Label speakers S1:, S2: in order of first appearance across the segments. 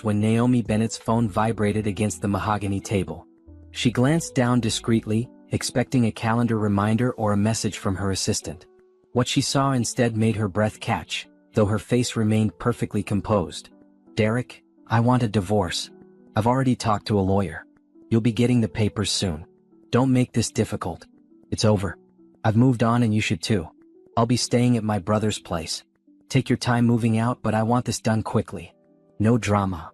S1: when Naomi Bennett's phone vibrated against the mahogany table. She glanced down discreetly, expecting a calendar reminder or a message from her assistant. What she saw instead made her breath catch, though her face remained perfectly composed. "Derek, I want a divorce. I've already talked to a lawyer. You'll be getting the papers soon. Don't make this difficult. It's over. I've moved on and you should too. I'll be staying at my brother's place. Take your time moving out, but I want this done quickly. No drama."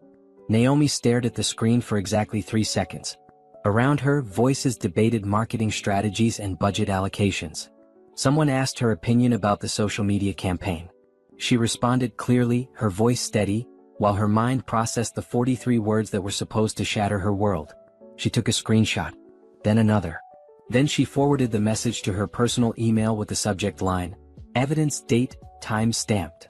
S1: Naomi stared at the screen for exactly 3 seconds. Around her, voices debated marketing strategies and budget allocations. Someone asked her opinion about the social media campaign. She responded clearly, her voice steady, while her mind processed the 43 words that were supposed to shatter her world. She took a screenshot, then another. Then she forwarded the message to her personal email with the subject line, "Evidence, date, time stamped."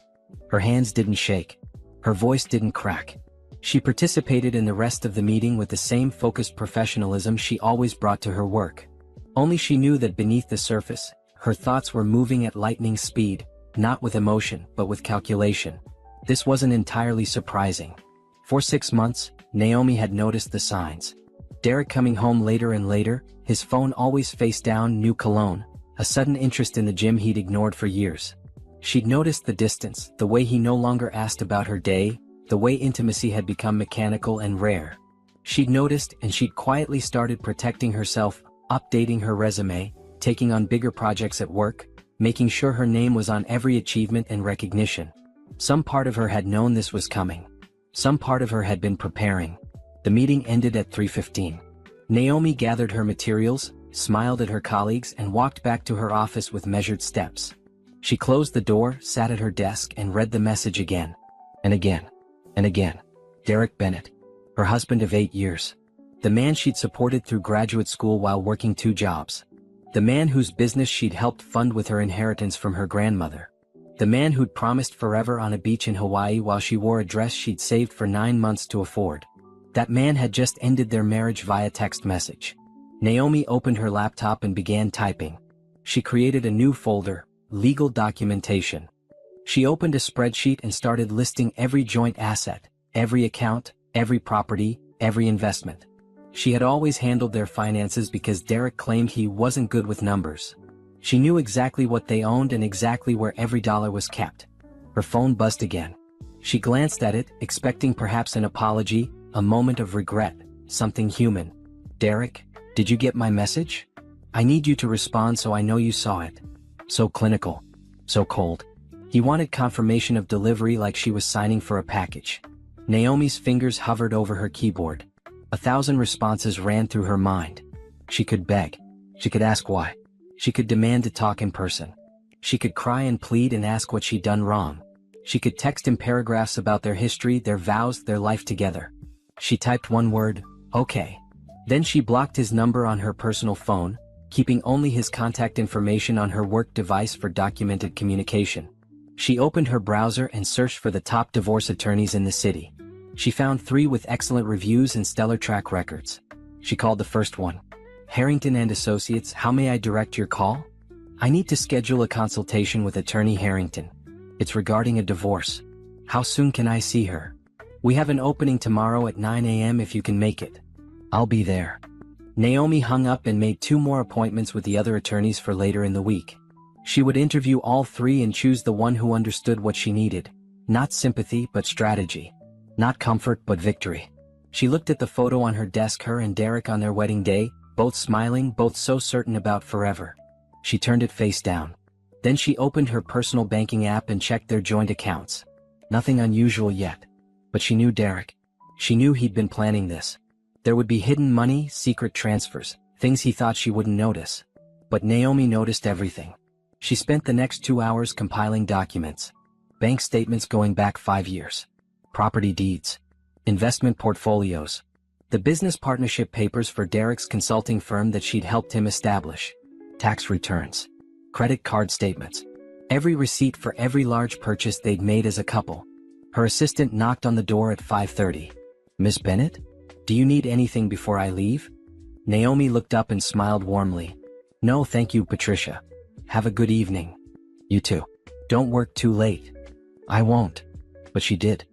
S1: Her hands didn't shake. Her voice didn't crack. She participated in the rest of the meeting with the same focused professionalism she always brought to her work. Only she knew that beneath the surface, her thoughts were moving at lightning speed, not with emotion, but with calculation. This wasn't entirely surprising. For 6 months, Naomi had noticed the signs. Derek coming home later and later, his phone always face down, new cologne, a sudden interest in the gym he'd ignored for years. She'd noticed the distance, the way he no longer asked about her day, the way intimacy had become mechanical and rare. She'd noticed, and she'd quietly started protecting herself, updating her resume, taking on bigger projects at work, making sure her name was on every achievement and recognition. Some part of her had known this was coming. Some part of her had been preparing. The meeting ended at 3:15. Naomi gathered her materials, smiled at her colleagues, and walked back to her office with measured steps. She closed the door, sat at her desk, and read the message again. And again. And again. Derek Bennett. Her husband of 8 years. The man she'd supported through graduate school while working 2 jobs. The man whose business she'd helped fund with her inheritance from her grandmother. The man who'd promised forever on a beach in Hawaii while she wore a dress she'd saved for 9 months to afford. That man had just ended their marriage via text message. Naomi opened her laptop and began typing. She created a new folder, legal documentation. She opened a spreadsheet and started listing every joint asset, every account, every property, every investment. She had always handled their finances because Derek claimed he wasn't good with numbers. She knew exactly what they owned and exactly where every dollar was kept. Her phone buzzed again. She glanced at it, expecting perhaps an apology, a moment of regret, something human. "Derek, did you get my message? I need you to respond so I know you saw it." So clinical. So cold. He wanted confirmation of delivery like she was signing for a package. Naomi's fingers hovered over her keyboard. 1,000 responses ran through her mind. She could beg. She could ask why. She could demand to talk in person. She could cry and plead and ask what she'd done wrong. She could text him paragraphs about their history, their vows, their life together. She typed one word, "Okay." Then she blocked his number on her personal phone, keeping only his contact information on her work device for documented communication. She opened her browser and searched for the top divorce attorneys in the city. She found 3 with excellent reviews and stellar track records. She called the first one. "Harrington and Associates, how may I direct your call? I need to schedule a consultation with Attorney Harrington. It's regarding a divorce. How soon can I see her? We have an opening tomorrow at 9 a.m. if you can make it. I'll be there." Naomi hung up and made 2 more appointments with the other attorneys for later in the week. She would interview all 3 and choose the one who understood what she needed. Not sympathy, but strategy. Not comfort, but victory. She looked at the photo on her desk, her and Derek on their wedding day, both smiling, both so certain about forever. She turned it face down. Then she opened her personal banking app and checked their joint accounts. Nothing unusual yet. But she knew Derek. She knew he'd been planning this. There would be hidden money, secret transfers, things he thought she wouldn't notice. But Naomi noticed everything. She spent the next 2 hours compiling documents. Bank statements going back 5 years. Property deeds. Investment portfolios. The business partnership papers for Derek's consulting firm that she'd helped him establish. Tax returns. Credit card statements. Every receipt for every large purchase they'd made as a couple. Her assistant knocked on the door at 5:30. "Miss Bennett? Do you need anything before I leave?" Naomi looked up and smiled warmly. "No, thank you, Patricia. Have a good evening." "You too. Don't work too late." "I won't." But she did.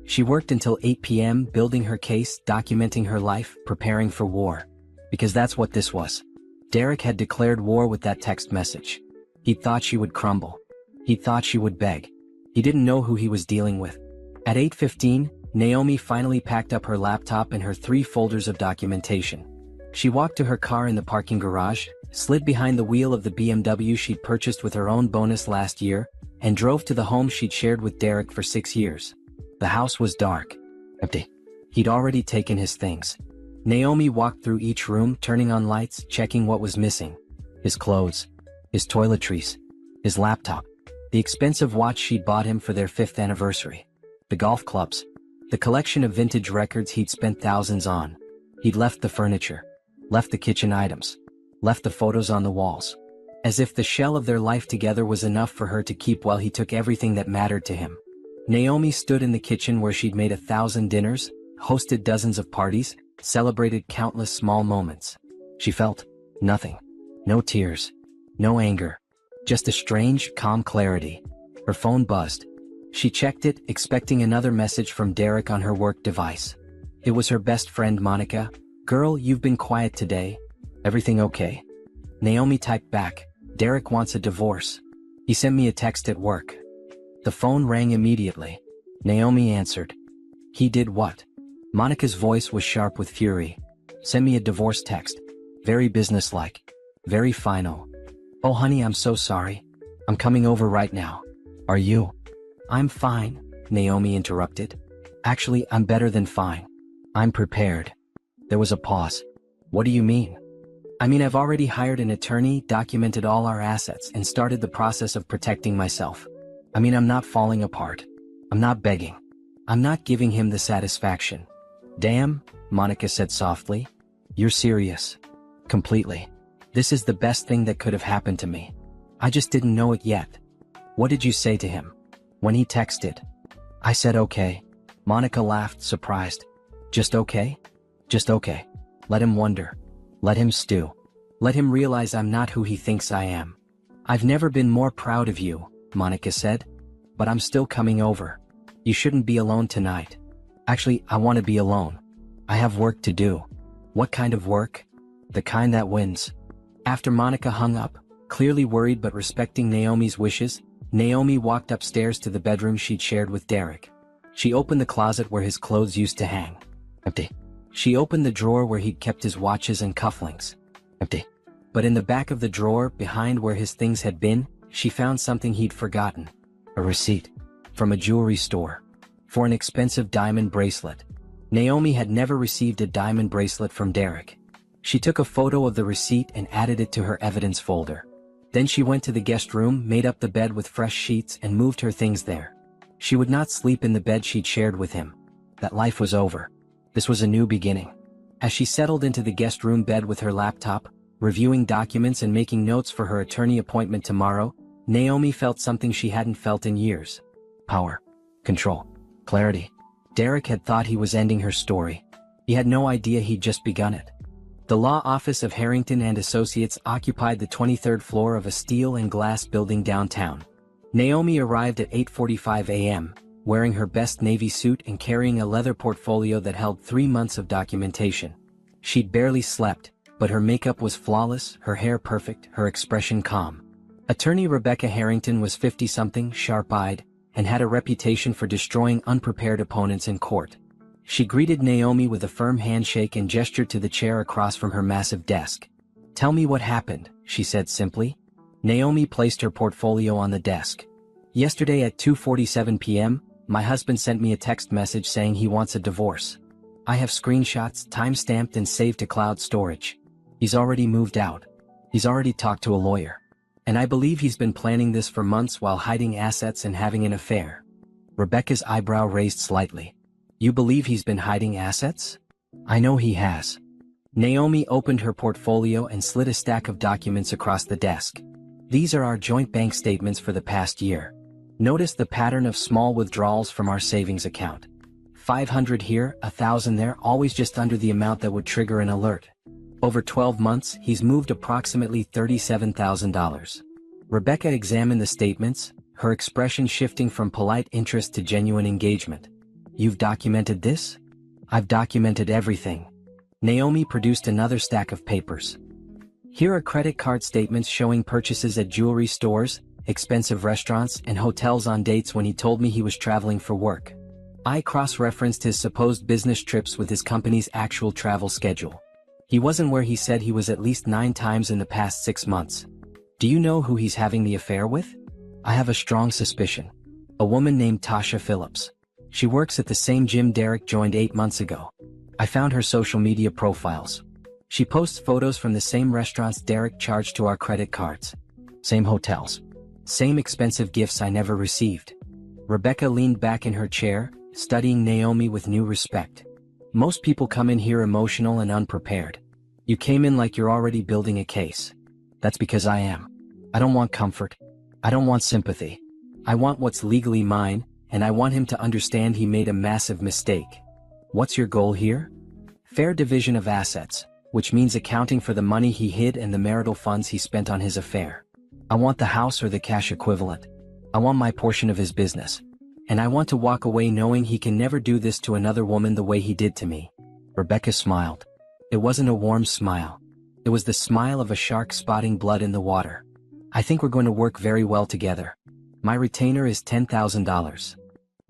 S1: She worked until 8 p.m. building her case, documenting her life, preparing for war. Because that's what this was. Derek had declared war with that text message. He thought she would crumble. He thought she would beg. He didn't know who he was dealing with. At 8:15, Naomi finally packed up her laptop and her 3 folders of documentation. She walked to her car in the parking garage, slid behind the wheel of the BMW she'd purchased with her own bonus last year, and drove to the home she'd shared with Derek for 6 years. The house was dark. Empty. He'd already taken his things. Naomi walked through each room, turning on lights, checking what was missing. His clothes. His toiletries. His laptop. The expensive watch she'd bought him for their 5th anniversary. The golf clubs. The collection of vintage records he'd spent thousands on. He'd left the furniture. Left the kitchen items. Left the photos on the walls. As if the shell of their life together was enough for her to keep while he took everything that mattered to him. Naomi stood in the kitchen where she'd made 1,000 dinners, hosted dozens of parties, celebrated countless small moments. She felt nothing. No tears. No anger. Just a strange, calm clarity. Her phone buzzed. She checked it, expecting another message from Derek on her work device. It was her best friend Monica. "Girl, you've been quiet today. Everything okay?" Naomi typed back, "Derek wants a divorce. He sent me a text at work." The phone rang immediately. Naomi answered. "He did what?" Monica's voice was sharp with fury. "Send me a divorce text. Very businesslike. Very final. Oh honey, I'm so sorry. I'm coming over right now. Are you?" "I'm fine," Naomi interrupted. "Actually, I'm better than fine. I'm prepared." There was a pause. "What do you mean?" "I mean, I've already hired an attorney, documented all our assets, and started the process of protecting myself. I mean, I'm not falling apart. I'm not begging. I'm not giving him the satisfaction." "Damn," Monica said softly. "You're serious." "Completely. This is the best thing that could have happened to me. I just didn't know it yet." "What did you say to him when he texted?" "I said okay." Monica laughed, surprised. "Just okay?" "Just okay. Let him wonder. Let him stew. Let him realize I'm not who he thinks I am." "I've never been more proud of you," Monica said. "But I'm still coming over. You shouldn't be alone tonight." "Actually, I want to be alone. I have work to do." "What kind of work?" "The kind that wins." After Monica hung up, clearly worried but respecting Naomi's wishes, Naomi walked upstairs to the bedroom she'd shared with Derek. She opened the closet where his clothes used to hang. Empty. She opened the drawer where he'd kept his watches and cufflinks. Empty. But in the back of the drawer, behind where his things had been, she found something he'd forgotten. A receipt. From a jewelry store. For an expensive diamond bracelet. Naomi had never received a diamond bracelet from Derek. She took a photo of the receipt and added it to her evidence folder. Then she went to the guest room, made up the bed with fresh sheets, and moved her things there. She would not sleep in the bed she'd shared with him. That life was over. This was a new beginning. As she settled into the guest room bed with her laptop, reviewing documents and making notes for her attorney appointment tomorrow, Naomi felt something she hadn't felt in years. Power. Control. Clarity. Derek had thought he was ending her story. He had no idea he'd just begun it. The law office of Harrington and Associates occupied the 23rd floor of a steel and glass building downtown. Naomi arrived at 8:45 a.m., wearing her best navy suit and carrying a leather portfolio that held 3 months of documentation. She'd barely slept, but her makeup was flawless, her hair perfect, her expression calm. Attorney Rebecca Harrington was 50-something, sharp-eyed, and had a reputation for destroying unprepared opponents in court. She greeted Naomi with a firm handshake and gestured to the chair across from her massive desk. "Tell me what happened," she said simply. Naomi placed her portfolio on the desk. "Yesterday at 2:47 p.m., my husband sent me a text message saying he wants a divorce. I have screenshots, time-stamped and saved to cloud storage. He's already moved out. He's already talked to a lawyer. And I believe he's been planning this for months while hiding assets and having an affair." Rebecca's eyebrow raised slightly. "You believe he's been hiding assets?" "I know he has." Naomi opened her portfolio and slid a stack of documents across the desk. "These are our joint bank statements for the past year. Notice the pattern of small withdrawals from our savings account. 500 here, 1,000 there, always just under the amount that would trigger an alert. Over 12 months, he's moved approximately $37,000. Rebecca examined the statements, her expression shifting from polite interest to genuine engagement. You've documented this? I've documented everything. Naomi produced another stack of papers. Here are credit card statements showing purchases at jewelry stores, expensive restaurants, and hotels on dates when he told me he was traveling for work. I cross-referenced his supposed business trips with his company's actual travel schedule. He wasn't where he said he was at least 9 times in the past 6 months. Do you know who he's having the affair with? I have a strong suspicion. A woman named Tasha Phillips. She works at the same gym Derek joined 8 months ago. I found her social media profiles. She posts photos from the same restaurants Derek charged to our credit cards. Same hotels. Same expensive gifts I never received. Rebecca leaned back in her chair, studying Naomi with new respect. Most people come in here emotional and unprepared. You came in like you're already building a case. That's because I am. I don't want comfort. I don't want sympathy. I want what's legally mine, and I want him to understand he made a massive mistake. What's your goal here? Fair division of assets, which means accounting for the money he hid and the marital funds he spent on his affair. I want the house or the cash equivalent. I want my portion of his business. And I want to walk away knowing he can never do this to another woman the way he did to me. Rebecca smiled. It wasn't a warm smile. It was the smile of a shark spotting blood in the water. I think we're going to work very well together. My retainer is $10,000.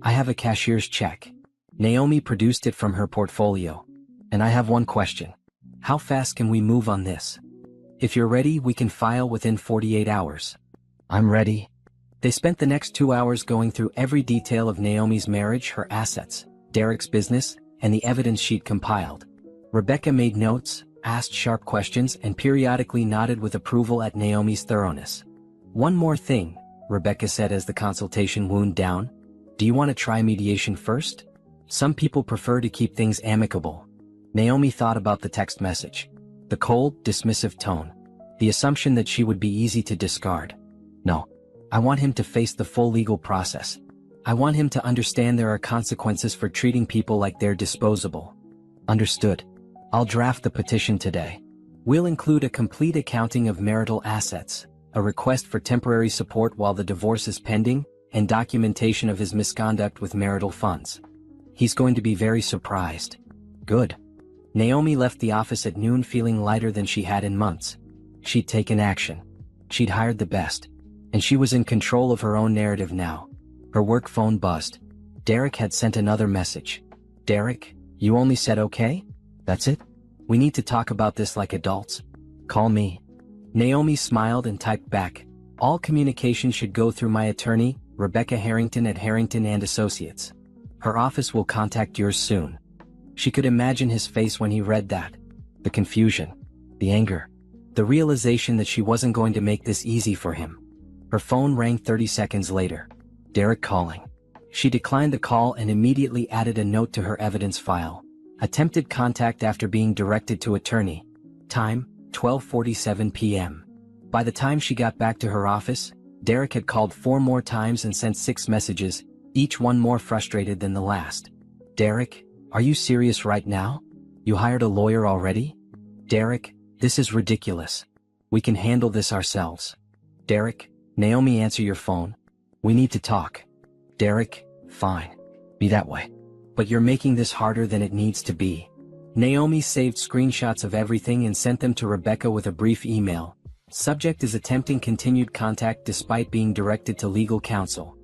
S1: I have a cashier's check. Naomi produced it from her portfolio. And I have one question. How fast can we move on this? If you're ready, we can file within 48 hours. I'm ready. They spent the next 2 hours going through every detail of Naomi's marriage, her assets, Derek's business, and the evidence she'd compiled. Rebecca made notes, asked sharp questions, and periodically nodded with approval at Naomi's thoroughness. One more thing, Rebecca said as the consultation wound down. Do you want to try mediation first? Some people prefer to keep things amicable. Naomi thought about the text message. The cold, dismissive tone. The assumption that she would be easy to discard. No. I want him to face the full legal process. I want him to understand there are consequences for treating people like they're disposable. Understood. I'll draft the petition today. We'll include a complete accounting of marital assets, a request for temporary support while the divorce is pending, and documentation of his misconduct with marital funds. He's going to be very surprised. Good. Naomi left the office at noon feeling lighter than she had in months. She'd taken action. She'd hired the best. And she was in control of her own narrative now. Her work phone buzzed. Derek had sent another message. Derek, you only said okay? That's it? We need to talk about this like adults. Call me. Naomi smiled and typed back. All communication should go through my attorney, Rebecca Harrington at Harrington and Associates. Her office will contact yours soon. She could imagine his face when he read that. The confusion. The anger. The realization that she wasn't going to make this easy for him. Her phone rang 30 seconds later. Derek calling. She declined the call and immediately added a note to her evidence file. Attempted contact after being directed to attorney. Time, 12:47 p.m. By the time she got back to her office, Derek had called 4 more times and sent 6 messages, each one more frustrated than the last. Derek, are you serious right now? You hired a lawyer already? Derek, this is ridiculous. We can handle this ourselves. Derek, Naomi, answer your phone. We need to talk. Derek, fine. Be that way. But you're making this harder than it needs to be. Naomi saved screenshots of everything and sent them to Rebecca with a brief email. Subject is attempting continued contact despite being directed to legal counsel.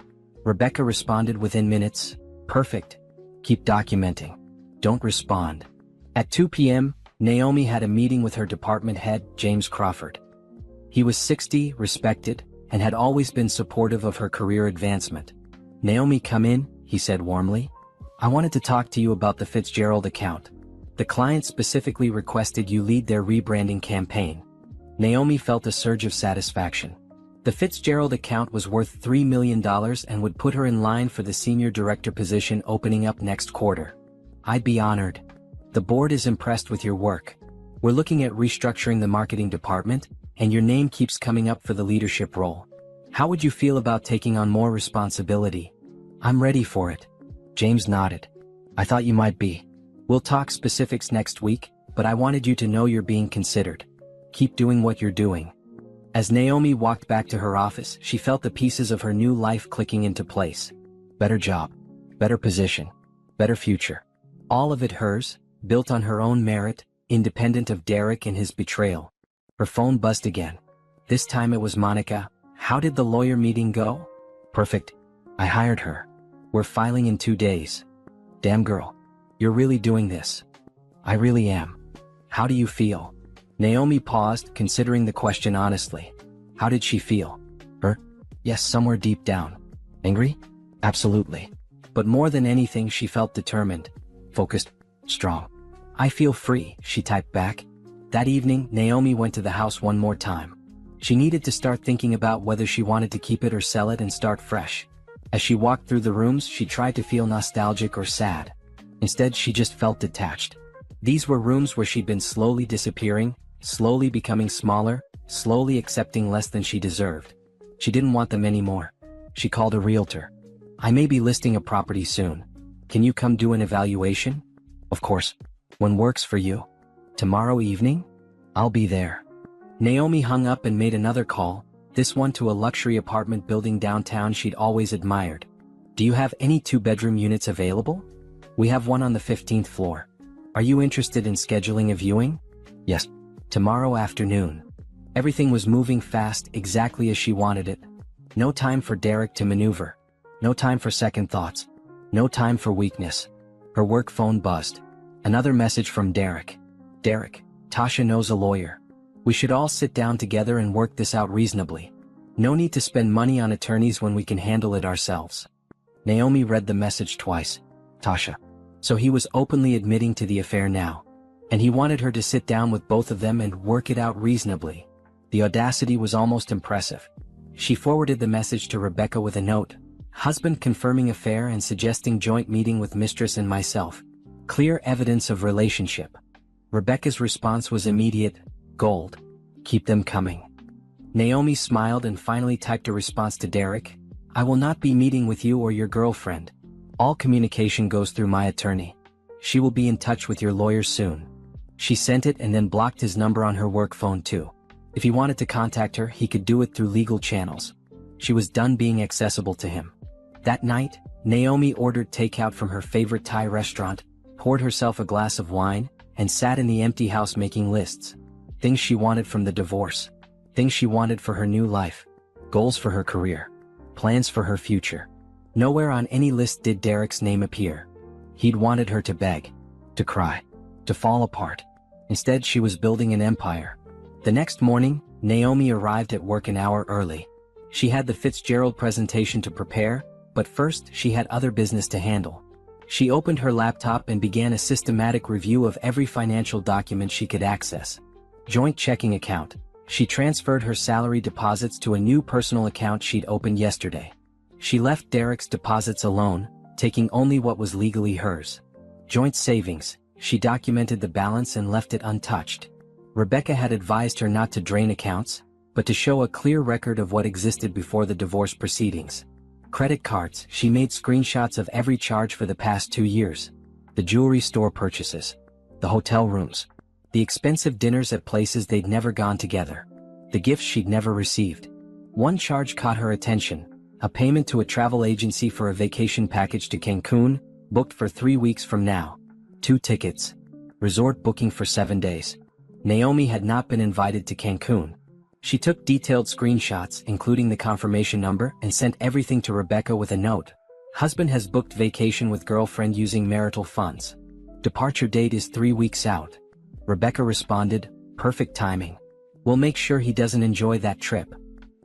S1: Rebecca responded within minutes. Perfect. Keep documenting. Don't respond. At 2 p.m., Naomi had a meeting with her department head, James Crawford. He was 60, respected, and had always been supportive of her career advancement. Naomi, come in, he said warmly. I wanted to talk to you about the Fitzgerald account. The client specifically requested you lead their rebranding campaign. Naomi felt a surge of satisfaction. The Fitzgerald account was worth $3 million and would put her in line for the senior director position opening up next quarter. I'd be honored. The board is impressed with your work. We're looking at restructuring the marketing department, and your name keeps coming up for the leadership role. How would you feel about taking on more responsibility? I'm ready for it. James nodded. I thought you might be. We'll talk specifics next week, but I wanted you to know you're being considered. Keep doing what you're doing. As Naomi walked back to her office, she felt the pieces of her new life clicking into place. Better job. Better position. better future. All of it hers, built on her own merit, independent of Derek and his betrayal. Her phone buzzed again. This time it was Monica. How did the lawyer meeting go? Perfect. I hired her. We're filing in 2 days. Damn girl. You're really doing this. I really am. How do you feel? Naomi paused, considering the question honestly. How did she feel? Yes, somewhere deep down. Angry? Absolutely. But more than anything, she felt determined, focused, strong. I feel free, she typed back. That evening, Naomi went to the house one more time. She needed to start thinking about whether she wanted to keep it or sell it and start fresh. As she walked through the rooms, she tried to feel nostalgic or sad. Instead, she just felt detached. These were rooms where she'd been slowly disappearing, slowly becoming smaller, slowly accepting less than she deserved. She didn't want them anymore. She called a realtor. I may be listing a property soon. Can you come do an evaluation? Of course. When works for you. Tomorrow evening? I'll be there. Naomi hung up and made another call, this one to a luxury apartment building downtown she'd always admired. Do you have any 2-bedroom units available? We have one on the 15th floor. Are you interested in scheduling a viewing? Yes. Tomorrow afternoon. Everything was moving fast, exactly as she wanted it. No time for Derek to maneuver. No time for second thoughts. No time for weakness. Her work phone buzzed. Another message from Derek. Derek, Tasha knows a lawyer. We should all sit down together and work this out reasonably. No need to spend money on attorneys when we can handle it ourselves. Naomi read the message twice. Tasha. So he was openly admitting to the affair now. And he wanted her to sit down with both of them and work it out reasonably. The audacity was almost impressive. She forwarded the message to Rebecca with a note. Husband confirming affair and suggesting joint meeting with mistress and myself. Clear evidence of relationship. Rebecca's response was immediate. Gold. Keep them coming. Naomi smiled and finally typed a response to Derek. I will not be meeting with you or your girlfriend. All communication goes through my attorney. She will be in touch with your lawyer soon. She sent it and then blocked his number on her work phone too. If he wanted to contact her, he could do it through legal channels. She was done being accessible to him. That night, Naomi ordered takeout from her favorite Thai restaurant, poured herself a glass of wine, and sat in the empty house making lists. Things she wanted from the divorce. Things she wanted for her new life. Goals for her career. Plans for her future. Nowhere on any list did Derek's name appear. He'd wanted her to beg, to cry, to fall apart. Instead, she was building an empire. The next morning, Naomi arrived at work an hour early. She had the Fitzgerald presentation to prepare, but first she had other business to handle. She opened her laptop and began a systematic review of every financial document she could access. Joint checking account. She transferred her salary deposits to a new personal account she'd opened yesterday. She left Derek's deposits alone, taking only what was legally hers. Joint savings. She documented the balance and left it untouched. Rebecca had advised her not to drain accounts, but to show a clear record of what existed before the divorce proceedings. Credit cards. She made screenshots of every charge for the past 2 years. The jewelry store purchases. The hotel rooms. The expensive dinners at places they'd never gone together. The gifts she'd never received. One charge caught her attention. A payment to a travel agency for a vacation package to Cancun, booked for 3 weeks from now. 2 tickets. Resort booking for 7 days. Naomi had not been invited to Cancun. She took detailed screenshots, including the confirmation number, and sent everything to Rebecca with a note. Husband has booked vacation with girlfriend using marital funds. Departure date is 3 weeks out. Rebecca responded, perfect timing. We'll make sure he doesn't enjoy that trip.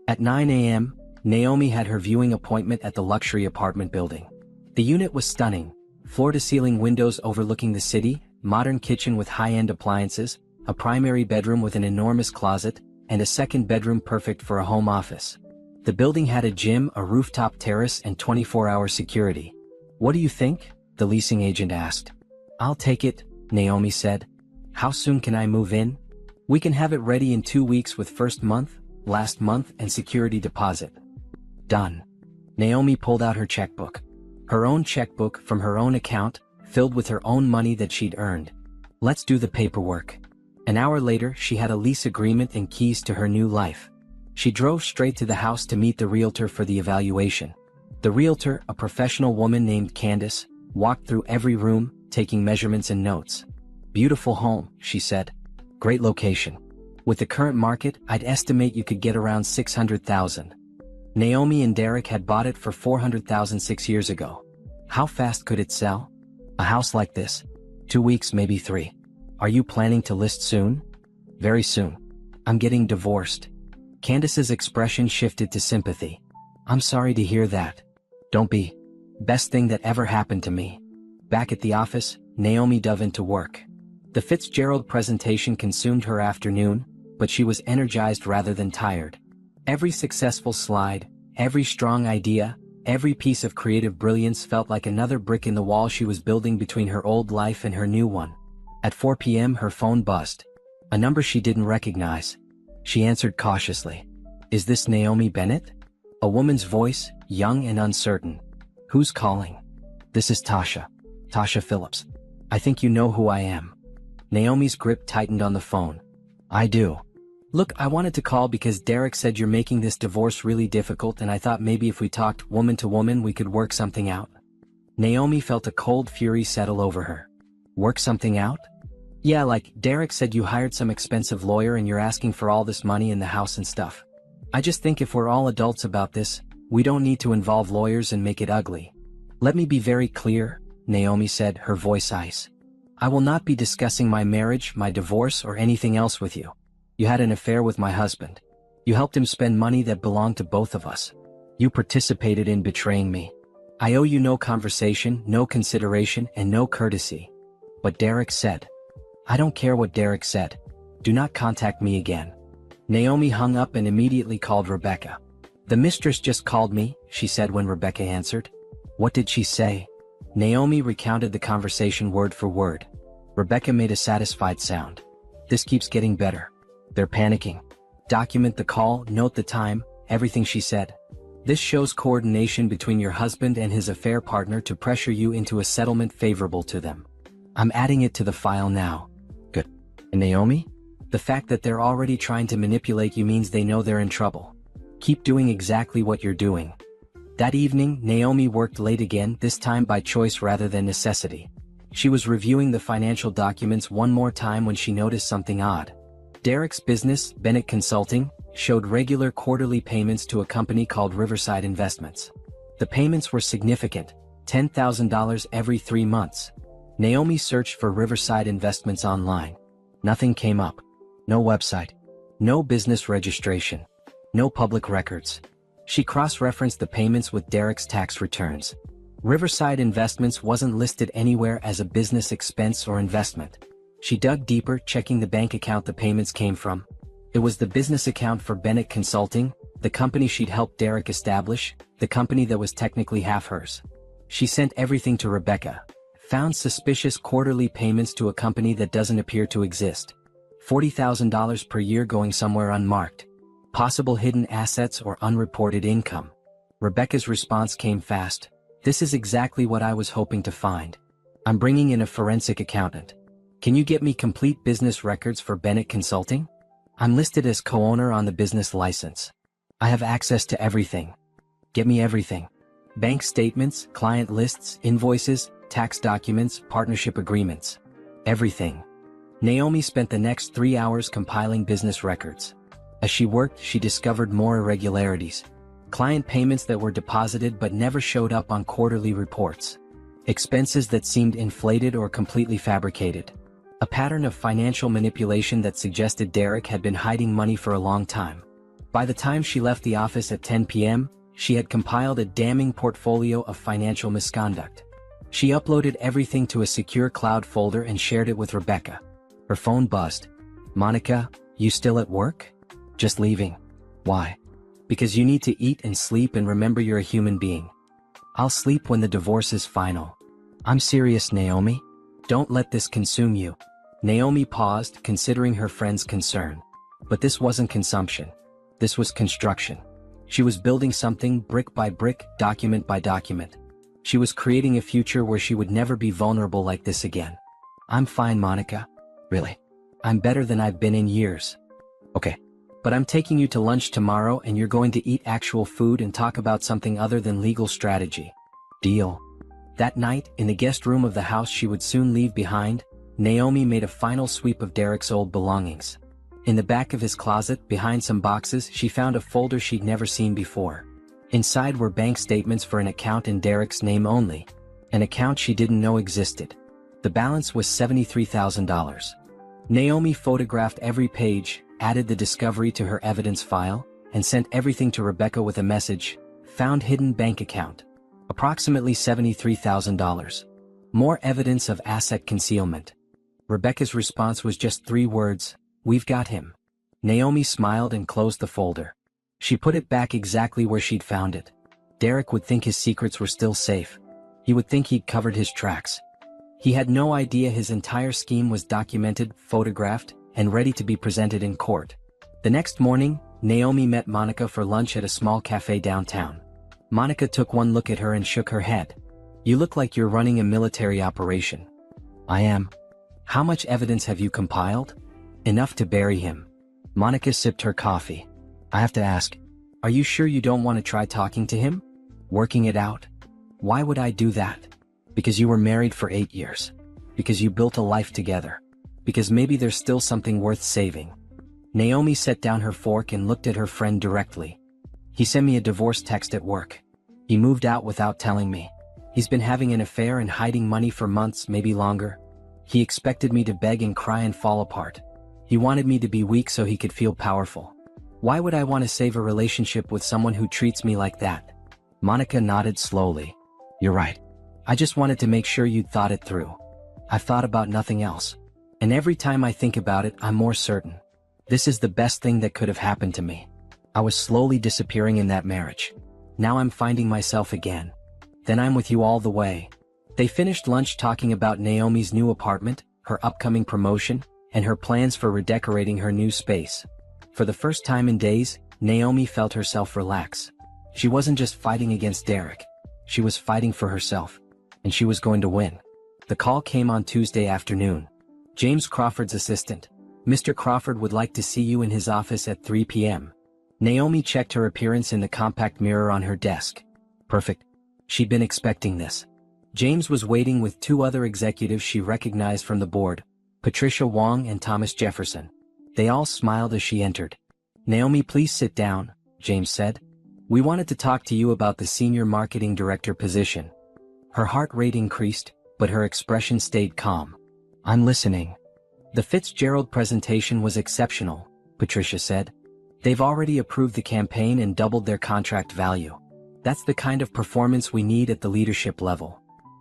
S1: At 9 a.m., Naomi had her viewing appointment at the luxury apartment building. The unit was stunning. Floor-to-ceiling windows overlooking the city, modern kitchen with high-end appliances, a primary bedroom with an enormous closet, and a second bedroom perfect for a home office. The building had a gym, a rooftop terrace, and 24-hour security. What do you think? The leasing agent asked. I'll take it, Naomi said. How soon can I move in? We can have it ready in 2 weeks with first month, last month, and security deposit. Done. Naomi pulled out her checkbook. Her own checkbook from her own account, filled with her own money that she'd earned. Let's do the paperwork. An hour later, she had a lease agreement and keys to her new life. She drove straight to the house to meet the realtor for the evaluation. The realtor, a professional woman named Candace, Walked through every room, taking measurements and notes. Beautiful home, she said. Great location. With the current market, I'd estimate you could get around 600,000. Naomi and Derek had bought it for 400,000 6 years ago. How fast could it sell? A house like this? 2 weeks, maybe 3. Are you planning to list soon? Very soon. I'm getting divorced. Candace's expression shifted to sympathy. I'm sorry to hear that. Don't be. Best thing that ever happened to me. Back at the office, Naomi dove into work. The Fitzgerald presentation consumed her afternoon, but she was energized rather than tired. Every successful slide, every strong idea, every piece of creative brilliance felt like another brick in the wall she was building between her old life and her new one. At 4 p.m. her phone buzzed. A number she didn't recognize. She answered cautiously. Is this Naomi Bennett? A woman's voice, young and uncertain. Who's calling? This is Tasha. Tasha Phillips. I think you know who I am. Naomi's grip tightened on the phone. I do. Look, I wanted to call because Derek said you're making this divorce really difficult, and I thought maybe if we talked woman to woman we could work something out. Naomi felt a cold fury settle over her. Work something out? Yeah, like Derek said you hired some expensive lawyer and you're asking for all this money in the house and stuff. I just think if we're all adults about this, we don't need to involve lawyers and make it ugly. Let me be very clear, Naomi said, her voice ice. I will not be discussing my marriage, my divorce, or anything else with you. You had an affair with my husband. You helped him spend money that belonged to both of us. You participated in betraying me. I owe you no conversation, no consideration, and no courtesy. But Derek said. I don't care what Derek said. Do not contact me again. Naomi hung up and immediately called Rebecca. The mistress just called me, she said when Rebecca answered. What did she say? Naomi recounted the conversation word for word. Rebecca made a satisfied sound. This keeps getting better. They're panicking. Document the call, note the time, everything she said. This shows coordination between your husband and his affair partner to pressure you into a settlement favorable to them. I'm adding it to the file now. Good. And Naomi? The fact that they're already trying to manipulate you means they know they're in trouble. Keep doing exactly what you're doing. That evening, Naomi worked late again, this time by choice rather than necessity. She was reviewing the financial documents one more time when she noticed something odd. Derek's business, Bennett Consulting, showed regular quarterly payments to a company called Riverside Investments. The payments were significant, $10,000 every 3 months. Naomi searched for Riverside Investments online. Nothing came up. No website. No business registration. No public records. She cross-referenced the payments with Derek's tax returns. Riverside Investments wasn't listed anywhere as a business expense or investment. She dug deeper, checking the bank account the payments came from. It was the business account for Bennett Consulting, the company she'd helped Derek establish, the company that was technically half hers. She sent everything to Rebecca. Found suspicious quarterly payments to a company that doesn't appear to exist. $40,000 per year going somewhere unmarked. Possible hidden assets or unreported income. Rebecca's response came fast. This is exactly what I was hoping to find. I'm bringing in a forensic accountant. Can you get me complete business records for Bennett Consulting? I'm listed as co-owner on the business license. I have access to everything. Get me everything. Bank statements, client lists, invoices, tax documents, partnership agreements. Everything. Naomi spent the next 3 hours compiling business records. As she worked, she discovered more irregularities. Client payments that were deposited but never showed up on quarterly reports. Expenses that seemed inflated or completely fabricated. A pattern of financial manipulation that suggested Derek had been hiding money for a long time. By the time she left the office at 10 p.m., she had compiled a damning portfolio of financial misconduct. She uploaded everything to a secure cloud folder and shared it with Rebecca. Her phone buzzed. Monica, you still at work? Just leaving. Why? Because you need to eat and sleep and remember you're a human being. I'll sleep when the divorce is final. I'm serious, Naomi. Don't let this consume you. Naomi paused, considering her friend's concern. But this wasn't consumption. This was construction. She was building something brick by brick, document by document. She was creating a future where she would never be vulnerable like this again. I'm fine, Monica. Really. I'm better than I've been in years. Okay. But I'm taking you to lunch tomorrow and you're going to eat actual food and talk about something other than legal strategy. Deal? That night, in the guest room of the house she would soon leave behind, Naomi made a final sweep of Derek's old belongings. In the back of his closet, behind some boxes, she found a folder she'd never seen before. Inside were bank statements for an account in Derek's name only, an account she didn't know existed. The balance was $73,000. Naomi photographed every page, added the discovery to her evidence file, and sent everything to Rebecca with a message: "Found hidden bank account. Approximately $73,000. More evidence of asset concealment." Rebecca's response was just 3 words: "We've got him." Naomi smiled and closed the folder. She put it back exactly where she'd found it. Derek would think his secrets were still safe. He would think he'd covered his tracks. He had no idea his entire scheme was documented, photographed, and ready to be presented in court. The next morning, Naomi met Monica for lunch at a small cafe downtown. Monica took one look at her and shook her head. "You look like you're running a military operation." "I am." "How much evidence have you compiled?" "Enough to bury him." Monica sipped her coffee. "I have to ask, are you sure you don't want to try talking to him? Working it out?" "Why would I do that?" "Because you were married for 8 years. Because you built a life together. Because maybe there's still something worth saving." Naomi set down her fork and looked at her friend directly. "He sent me a divorce text at work. He moved out without telling me. He's been having an affair and hiding money for months, maybe longer. He expected me to beg and cry and fall apart. He wanted me to be weak so he could feel powerful. Why would I want to save a relationship with someone who treats me like that?" Monica nodded slowly. "You're right. I just wanted to make sure you'd thought it through. I've thought about nothing else. And every time I think about it, I'm more certain. This is the best thing that could have happened to me. I was slowly disappearing in that marriage. Now I'm finding myself again. Then I'm with you all the way." They finished lunch talking about Naomi's new apartment, her upcoming promotion, and her plans for redecorating her new space. For the first time in days, Naomi felt herself relax. She wasn't just fighting against Derek. She was fighting for herself. And she was going to win. The call came on Tuesday afternoon. James Crawford's assistant. "Mr. Crawford would like to see you in his office at 3 p.m. Naomi checked her appearance in the compact mirror on her desk. Perfect. She'd been expecting this. James was waiting with 2 other executives she recognized from the board, Patricia Wong and Thomas Jefferson. They all smiled as she entered. "Naomi, please sit down," James said. "We wanted to talk to you about the senior marketing director position." Her heart rate increased, but her expression stayed calm. "I'm listening." "The Fitzgerald presentation was exceptional," Patricia said. "They've already approved the campaign and doubled their contract value. That's the kind of performance we need at the leadership level."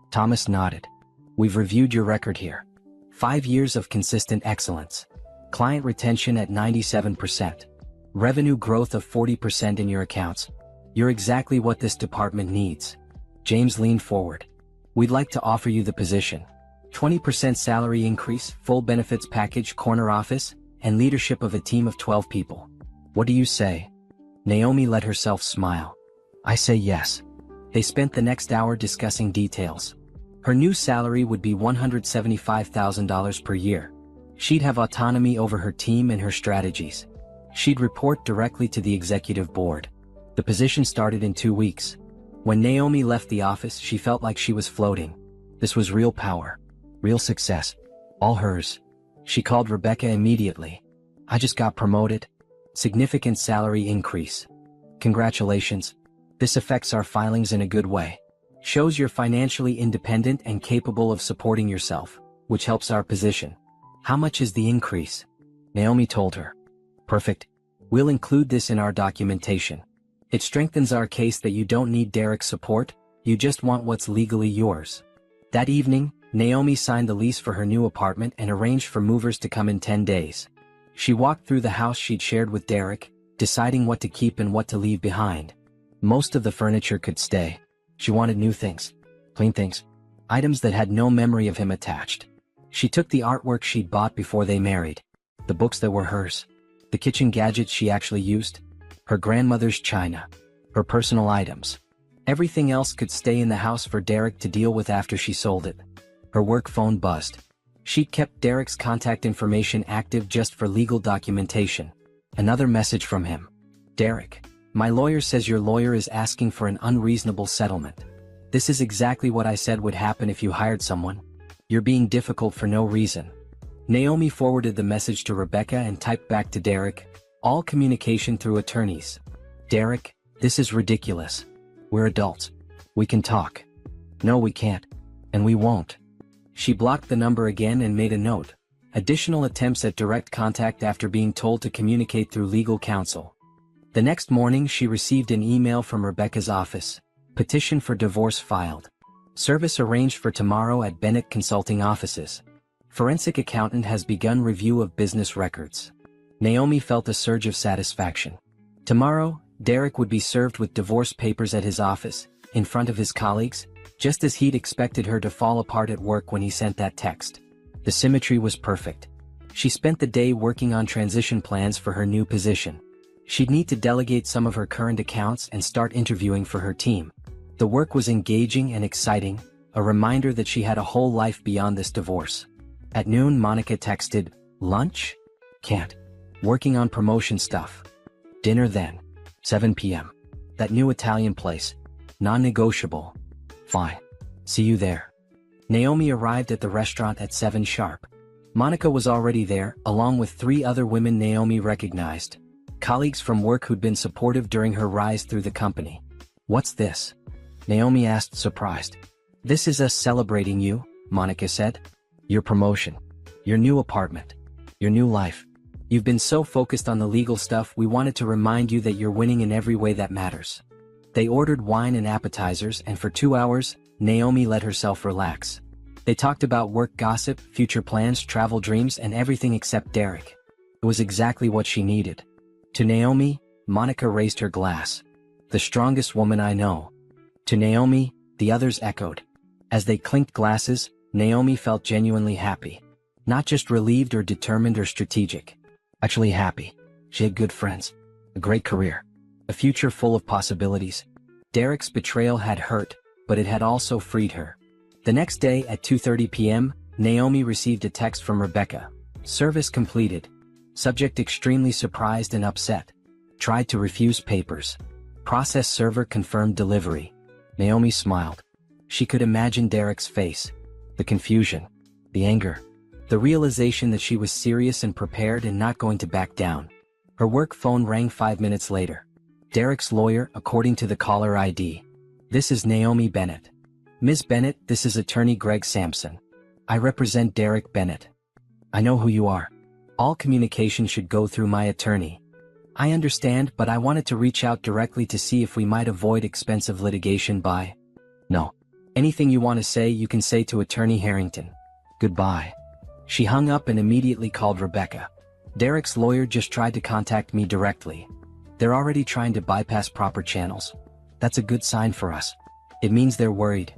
S1: Thomas nodded. "We've reviewed your record here. 5 years of consistent excellence. Client retention at 97%. Revenue growth of 40% in your accounts. You're exactly what this department needs." James leaned forward. "We'd like to offer you the position. 20% salary increase, full benefits package, corner office, and leadership of a team of 12 people. What do you say?" Naomi let herself smile. "I say yes." They spent the next hour discussing details. Her new salary would be $175,000 per year. She'd have autonomy over her team and her strategies. She'd report directly to the executive board. The position started in 2 weeks. When Naomi left the office, she felt like she was floating. This was real power. Real success. All hers. She called Rebecca immediately. "I just got promoted. Significant salary increase. Congratulations. This affects our filings in a good way. Shows you're financially independent and capable of supporting yourself, which helps our position. How much is the increase?" Naomi told her. "Perfect. We'll include this in our documentation. It strengthens our case that you don't need Derek's support, you just want what's legally yours." That evening, Naomi signed the lease for her new apartment and arranged for movers to come in 10 days. She walked through the house she'd shared with Derek, deciding what to keep and what to leave behind. Most of the furniture could stay. She wanted new things. Clean things. Items that had no memory of him attached. She took the artwork she'd bought before they married. The books that were hers. The kitchen gadgets she actually used. Her grandmother's china. Her personal items. Everything else could stay in the house for Derek to deal with after she sold it. Her work phone buzzed. She'd kept Derek's contact information active just for legal documentation. Another message from him. "Derek, my lawyer says your lawyer is asking for an unreasonable settlement. This is exactly what I said would happen if you hired someone. You're being difficult for no reason. Naomi forwarded the message to Rebecca and typed back to Derek, all communication through attorneys. Derek, this is ridiculous. We're adults. We can talk. No, we can't. And we won't. She blocked the number again and made a note. Additional attempts at direct contact after being told to communicate through legal counsel. The next morning she received an email from Rebecca's office. Petition for divorce filed. Service arranged for tomorrow at Bennett Consulting offices. Forensic accountant has begun review of business records. Naomi felt a surge of satisfaction. Tomorrow, Derek would be served with divorce papers at his office, in front of his colleagues, just as he'd expected her to fall apart at work when he sent that text. The symmetry was perfect. She spent the day working on transition plans for her new position. She'd need to delegate some of her current accounts and start interviewing for her team. The work was engaging and exciting, a reminder that she had a whole life beyond this divorce. At noon, Monica texted, "Lunch? Can't. Working on promotion stuff. Dinner then. 7 p.m. That new Italian place. Non-negotiable. Fine. See you there." Naomi arrived at the restaurant at 7 sharp. Monica was already there, along with 3 other women Naomi recognized. Colleagues from work who'd been supportive during her rise through the company. "What's this?" Naomi asked, surprised. "This is us celebrating you," Monica said. "Your promotion. Your new apartment. Your new life. You've been so focused on the legal stuff, we wanted to remind you that you're winning in every way that matters." They ordered wine and appetizers, and for 2 hours, Naomi let herself relax. They talked about work gossip, future plans, travel dreams, and everything except Derek. It was exactly what she needed. To Naomi, Monica raised her glass. "The strongest woman I know." To Naomi, the others echoed. As they clinked glasses, Naomi felt genuinely happy. Not just relieved or determined or strategic. Actually happy. She had good friends. A great career. A future full of possibilities. Derek's betrayal had hurt, but it had also freed her. The next day at 2:30 p.m., Naomi received a text from Rebecca. Service completed. Subject extremely surprised and upset. Tried to refuse papers. Process server confirmed delivery. Naomi smiled. She could imagine Derek's face. The confusion. The anger. The realization that she was serious and prepared and not going to back down. Her work phone rang 5 minutes later. Derek's lawyer, according to the caller ID. "This is Naomi Bennett." "Ms. Bennett, this is attorney Greg Sampson. I represent Derek Bennett. I know who you are. All communication should go through my attorney. I understand, but I wanted to reach out directly to see if we might avoid expensive litigation by..." "No. Anything you want to say, you can say to Attorney Harrington. Goodbye." She hung up and immediately called Rebecca. "Derek's lawyer just tried to contact me directly. They're already trying to bypass proper channels. That's a good sign for us. It means they're worried."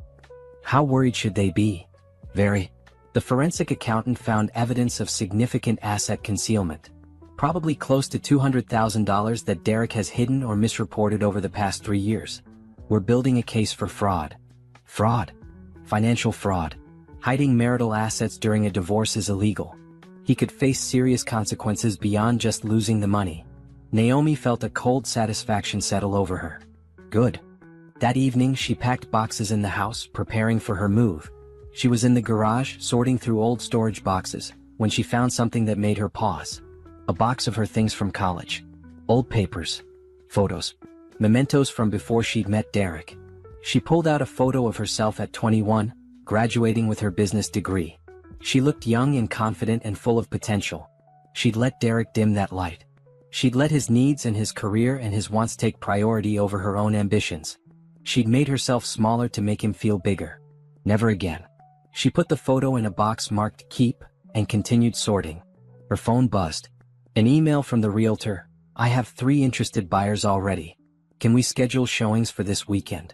S1: "How worried should they be?" "Very. The forensic accountant found evidence of significant asset concealment. Probably close to $200,000 that Derek has hidden or misreported over the past 3 years. We're building a case for fraud." "Fraud? Financial fraud. Hiding marital assets during a divorce is illegal. He could face serious consequences beyond just losing the money." Naomi felt a cold satisfaction settle over her. Good. That evening she packed boxes in the house, preparing for her move. She was in the garage, sorting through old storage boxes, when she found something that made her pause. A box of her things from college. Old papers. Photos. Mementos from before she'd met Derek. She pulled out a photo of herself at 21, graduating with her business degree. She looked young and confident and full of potential. She'd let Derek dim that light. She'd let his needs and his career and his wants take priority over her own ambitions. She'd made herself smaller to make him feel bigger. Never again. She put the photo in a box marked Keep, and continued sorting. Her phone buzzed. An email from the realtor. "I have 3 interested buyers already. Can we schedule showings for this weekend?"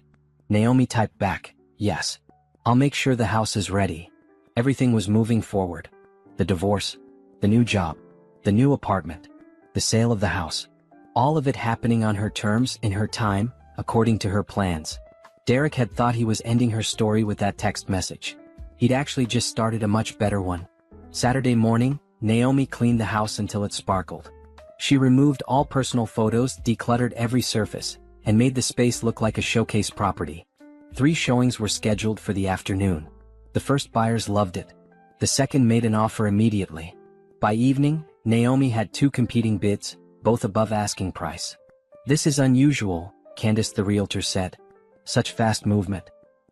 S1: Naomi typed back, "Yes. I'll make sure the house is ready." Everything was moving forward. The divorce. The new job. The new apartment. The sale of the house. All of it happening on her terms, in her time, according to her plans. Derek had thought he was ending her story with that text message. He'd actually just started a much better one. Saturday morning, Naomi cleaned the house until it sparkled. She removed all personal photos, decluttered every surface, and made the space look like a showcase property. 3 showings were scheduled for the afternoon. The first buyers loved it. The second made an offer immediately. By evening, Naomi had 2 competing bids, both above asking price. "This is unusual," Candace the realtor said. "Such fast movement.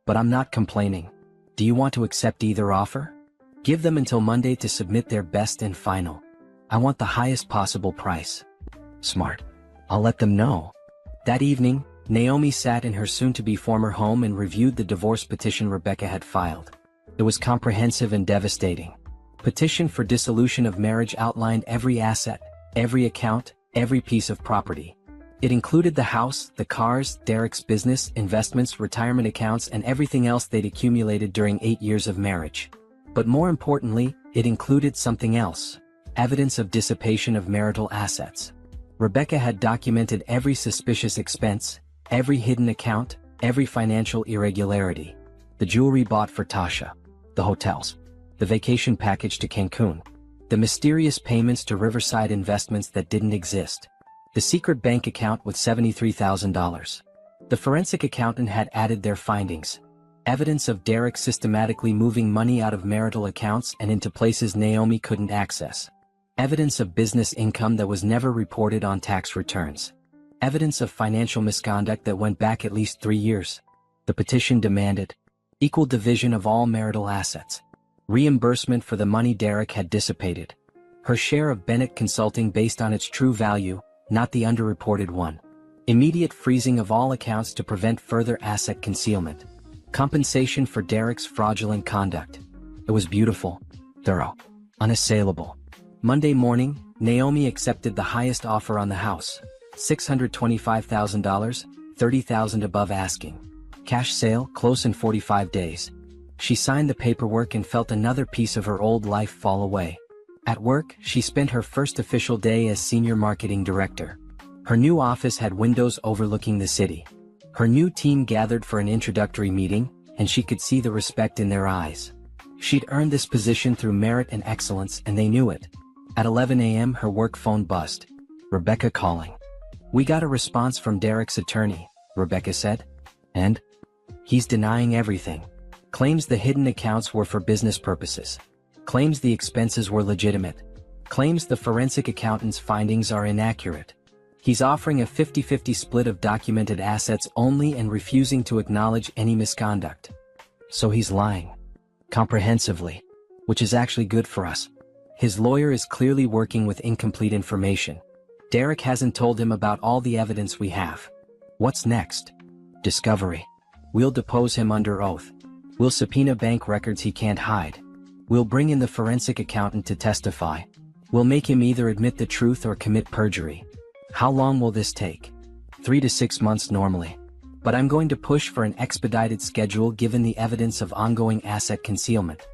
S1: But I'm not complaining. Do you want to accept either offer? Give them until Monday to submit their best and final. I want the highest possible price." "Smart. I'll let them know." That evening, Naomi sat in her soon-to-be former home and reviewed the divorce petition Rebecca had filed. It was comprehensive and devastating. Petition for dissolution of marriage outlined every asset, every account, every piece of property. It included the house, the cars, Derek's business, investments, retirement accounts, and everything else they'd accumulated during 8 years of marriage. But more importantly, it included something else: evidence of dissipation of marital assets. Rebecca had documented every suspicious expense, every hidden account, every financial irregularity. The jewelry bought for Tasha, the hotels, the vacation package to Cancun, the mysterious payments to Riverside investments that didn't exist, the secret bank account with $73,000. The forensic accountant had added their findings: evidence of Derek systematically moving money out of marital accounts and into places Naomi couldn't access. Evidence of business income that was never reported on tax returns. Evidence of financial misconduct that went back at least 3 years. The petition demanded equal division of all marital assets, reimbursement for the money Derek had dissipated, her share of Bennett Consulting based on its true value, not the underreported one, immediate freezing of all accounts to prevent further asset concealment, compensation for Derek's fraudulent conduct. It was beautiful, thorough, unassailable. Monday morning, Naomi accepted the highest offer on the house, $625,000, $30,000 above asking. Cash sale, close in 45 days. She signed the paperwork and felt another piece of her old life fall away. At work, she spent her first official day as senior marketing director. Her new office had windows overlooking the city. Her new team gathered for an introductory meeting, and she could see the respect in their eyes. She'd earned this position through merit and excellence, and they knew it. At 11 a.m. her work phone buzzed. Rebecca calling. "We got a response from Derek's attorney," Rebecca said. "And?" "He's denying everything. Claims the hidden accounts were for business purposes. Claims the expenses were legitimate. Claims the forensic accountant's findings are inaccurate. He's offering a 50-50 split of documented assets only and refusing to acknowledge any misconduct. So he's lying. Comprehensively. Which is actually good for us. His lawyer is clearly working with incomplete information. Derek hasn't told him about all the evidence we have. What's next? Discovery. We'll depose him under oath. We'll subpoena bank records he can't hide. We'll bring in the forensic accountant to testify. We'll make him either admit the truth or commit perjury. How long will this take? 3 to 6 months normally. But I'm going to push for an expedited schedule given the evidence of ongoing asset concealment.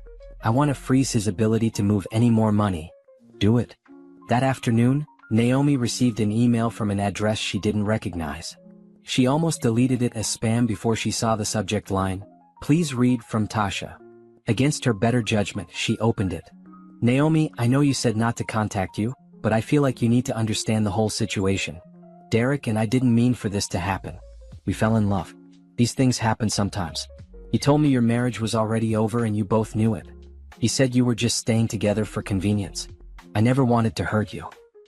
S1: I want to freeze his ability to move any more money. Do it." That afternoon, Naomi received an email from an address she didn't recognize. She almost deleted it as spam before she saw the subject line, "Please read from Tasha." Against her better judgment, she opened it. "Naomi, I know you said not to contact you, but I feel like you need to understand the whole situation. Derek and I didn't mean for this to happen. We fell in love. These things happen sometimes. You told me your marriage was already over and you both knew it. You said you were just staying together for convenience. I never wanted to hurt you.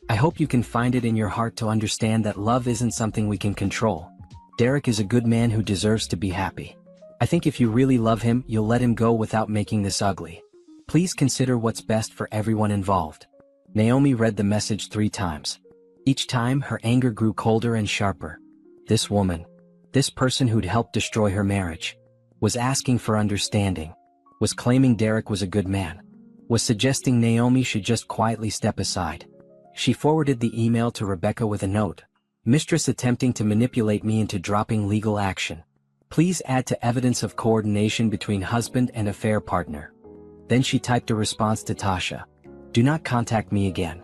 S1: I hope you can find it in your heart to understand that love isn't something we can control. Derek is a good man who deserves to be happy. I think if you really love him, you'll let him go without making this ugly. Please consider what's best for everyone involved." Naomi read the message 3 times. Each time, her anger grew colder and sharper. This woman, this person who'd helped destroy her marriage, was asking for understanding, was claiming Derek was a good man, was suggesting Naomi should just quietly step aside. She forwarded the email to Rebecca with a note. "Mistress attempting to manipulate me into dropping legal action. Please add to evidence of coordination between husband and affair partner." Then she typed a response to Tasha. "Do not contact me again.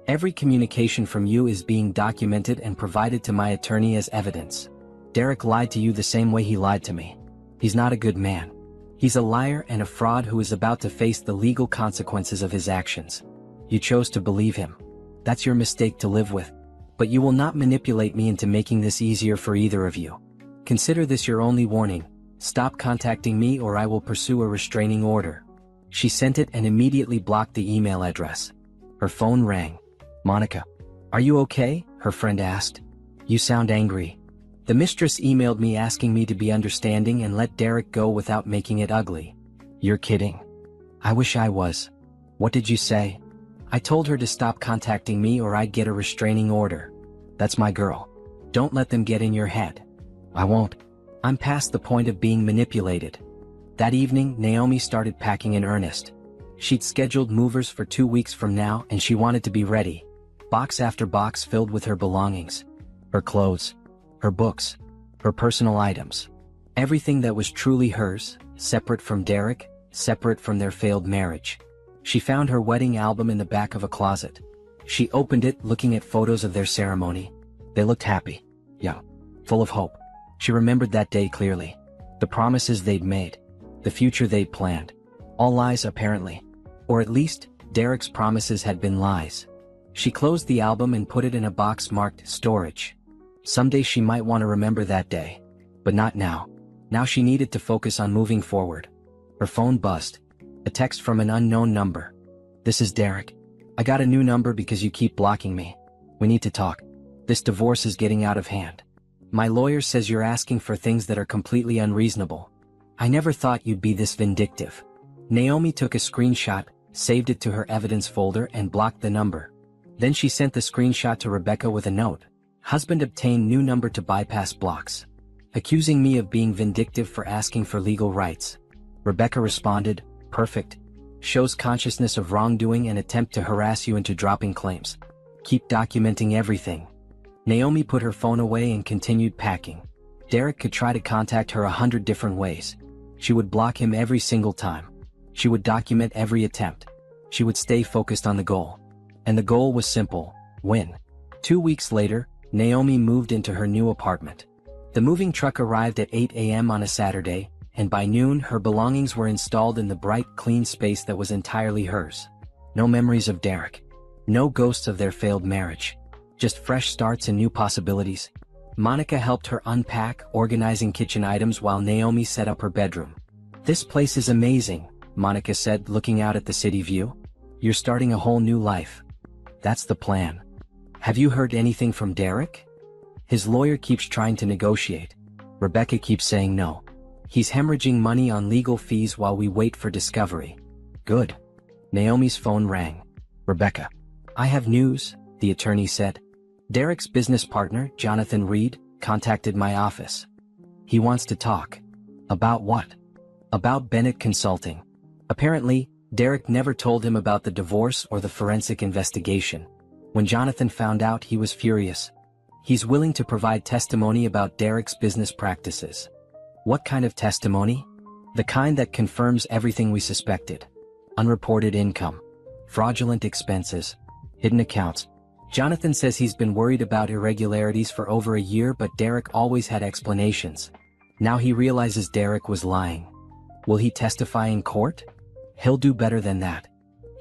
S1: Every communication from you is being documented and provided to my attorney as evidence. Derek lied to you the same way he lied to me. He's not a good man. He's a liar and a fraud who is about to face the legal consequences of his actions. You chose to believe him. That's your mistake to live with. But you will not manipulate me into making this easier for either of you. Consider this your only warning. Stop contacting me or I will pursue a restraining order. She sent it and immediately blocked the email address. Her phone rang. Monica. Are you okay? Her friend asked. You sound angry. The mistress emailed me asking me to be understanding and let Derek go without making it ugly. You're kidding. I wish I was. What did you say? I told her to stop contacting me or I'd get a restraining order. That's my girl. Don't let them get in your head. I won't. I'm past the point of being manipulated. That evening, Naomi started packing in earnest. She'd scheduled movers for 2 weeks from now and she wanted to be ready. Box after box filled with her belongings. Her clothes. Her books. Her personal items. Everything that was truly hers, separate from Derek, separate from their failed marriage. She found her wedding album in the back of a closet. She opened it, looking at photos of their ceremony. They looked happy, young, full of hope. She remembered that day clearly. The promises they'd made. The future they'd planned. All lies apparently. Or at least, Derek's promises had been lies. She closed the album and put it in a box marked storage. Someday she might want to remember that day. But not now. Now she needed to focus on moving forward. Her phone buzzed. A text from an unknown number. This is Derek. I got a new number because you keep blocking me. We need to talk. This divorce is getting out of hand. My lawyer says you're asking for things that are completely unreasonable. I never thought you'd be this vindictive. Naomi took a screenshot, saved it to her evidence folder and blocked the number. Then she sent the screenshot to Rebecca with a note. Husband obtained new number to bypass blocks. Accusing me of being vindictive for asking for legal rights. Rebecca responded, perfect. Shows consciousness of wrongdoing and attempt to harass you into dropping claims. Keep documenting everything. Naomi put her phone away and continued packing. Derek could try to contact her 100 different ways. She would block him every single time. She would document every attempt. She would stay focused on the goal. And the goal was simple: win. 2 weeks later, Naomi moved into her new apartment. The moving truck arrived at 8 a.m. on a Saturday, and by noon her belongings were installed in the bright, clean space that was entirely hers. No memories of Derek. No ghosts of their failed marriage. Just fresh starts and new possibilities. Monica helped her unpack, organizing kitchen items while Naomi set up her bedroom. This place is amazing, Monica said, looking out at the city view. You're starting a whole new life. That's the plan. Have you heard anything from Derek? His lawyer keeps trying to negotiate. Rebecca keeps saying no. He's hemorrhaging money on legal fees while we wait for discovery. Good. Naomi's phone rang. Rebecca. I have news, the attorney said. Derek's business partner, Jonathan Reed, contacted my office. He wants to talk. About what? About Bennett Consulting. Apparently, Derek never told him about the divorce or the forensic investigation. When Jonathan found out, he was furious. He's willing to provide testimony about Derek's business practices. What kind of testimony? The kind that confirms everything we suspected. Unreported income. Fraudulent expenses. Hidden accounts. Jonathan says he's been worried about irregularities for over a year, but Derek always had explanations. Now he realizes Derek was lying. Will he testify in court? He'll do better than that.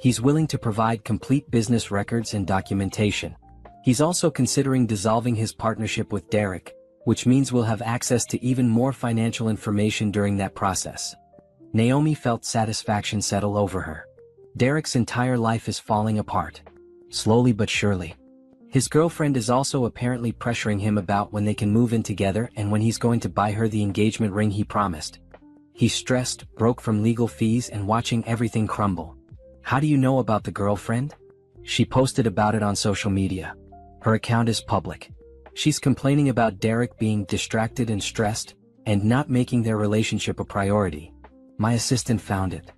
S1: He's willing to provide complete business records and documentation. He's also considering dissolving his partnership with Derek, which means we'll have access to even more financial information during that process. Naomi felt satisfaction settle over her. Derek's entire life is falling apart. Slowly but surely. His girlfriend is also apparently pressuring him about when they can move in together and when he's going to buy her the engagement ring he promised. He's stressed, broke from legal fees and watching everything crumble. How do you know about the girlfriend? She posted about it on social media. Her account is public. She's complaining about Derek being distracted and stressed, and not making their relationship a priority. My assistant found it.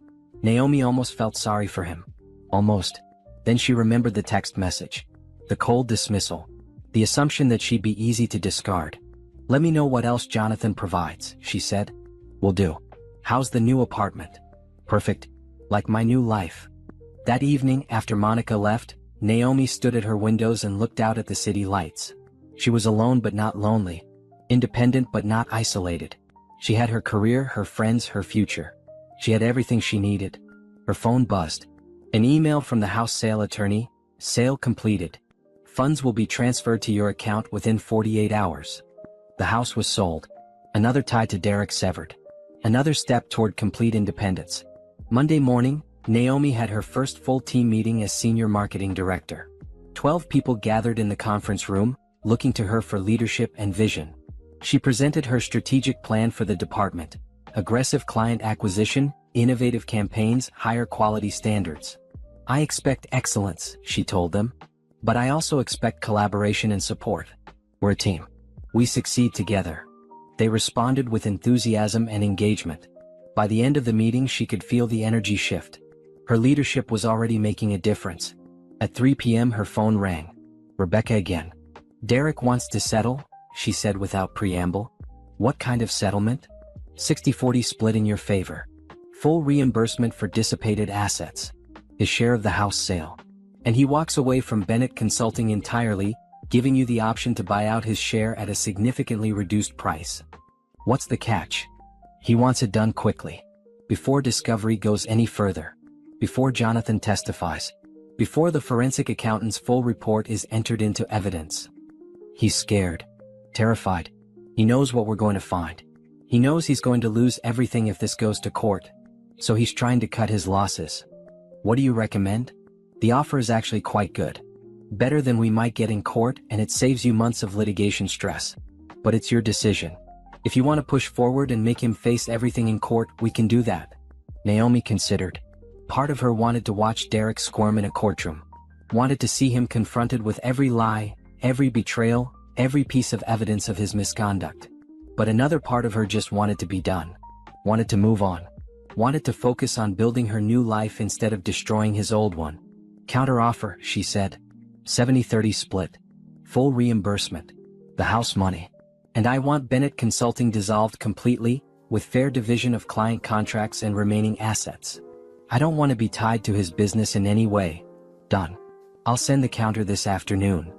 S1: Naomi almost felt sorry for him. Almost. Then she remembered the text message. The cold dismissal. The assumption that she'd be easy to discard. Let me know what else Jonathan provides, she said. Will do. How's the new apartment? Perfect. Like my new life. That evening, after Monica left, Naomi stood at her windows and looked out at the city lights. She was alone but not lonely. Independent but not isolated. She had her career, her friends, her future. She had everything she needed. Her phone buzzed. An email from the house sale attorney. Sale completed. Funds will be transferred to your account within 48 hours. The house was sold. Another tie to Derek severed. Another step toward complete independence. Monday morning, Naomi had her first full team meeting as senior marketing director. 12 people gathered in the conference room, looking to her for leadership and vision. She presented her strategic plan for the department: aggressive client acquisition, innovative campaigns, higher quality standards. "I expect excellence," she told them. "But I also expect collaboration and support. We're a team. We succeed together." They responded with enthusiasm and engagement. By the end of the meeting, she could feel the energy shift. Her leadership was already making a difference. At 3 p.m. her phone rang. Rebecca again. "Derek wants to settle," she said without preamble. "What kind of settlement?" 60-40 split in your favor. Full reimbursement for dissipated assets. His share of the house sale. And he walks away from Bennett Consulting entirely, giving you the option to buy out his share at a significantly reduced price. What's the catch? He wants it done quickly. Before discovery goes any further. Before Jonathan testifies. Before the forensic accountant's full report is entered into evidence. He's scared. Terrified. He knows what we're going to find. He knows he's going to lose everything if this goes to court. So he's trying to cut his losses. What do you recommend? The offer is actually quite good. Better than we might get in court, and it saves you months of litigation stress. But it's your decision. If you want to push forward and make him face everything in court, we can do that. Naomi considered. Part of her wanted to watch Derek squirm in a courtroom. Wanted to see him confronted with every lie, every betrayal, every piece of evidence of his misconduct. But another part of her just wanted to be done. Wanted to move on. Wanted to focus on building her new life instead of destroying his old one. "Counteroffer," she said. 70-30 split. Full reimbursement. The house money. And I want Bennett Consulting dissolved completely, with fair division of client contracts and remaining assets. I don't want to be tied to his business in any way. Done. I'll send the counter this afternoon.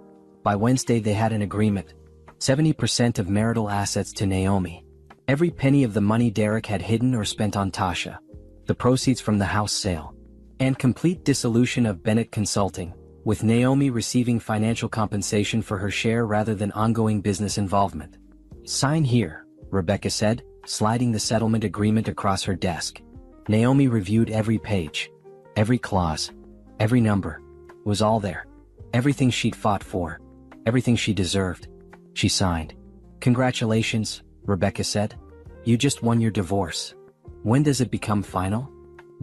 S1: By Wednesday they had an agreement. 70% of marital assets to Naomi. Every penny of the money Derek had hidden or spent on Tasha. The proceeds from the house sale. And complete dissolution of Bennett Consulting, with Naomi receiving financial compensation for her share rather than ongoing business involvement. "Sign here," Rebecca said, sliding the settlement agreement across her desk. Naomi reviewed every page. Every clause. Every number. It was all there. Everything she'd fought for. Everything she deserved. She signed. "Congratulations," Rebecca said. "You just won your divorce. When does it become final?"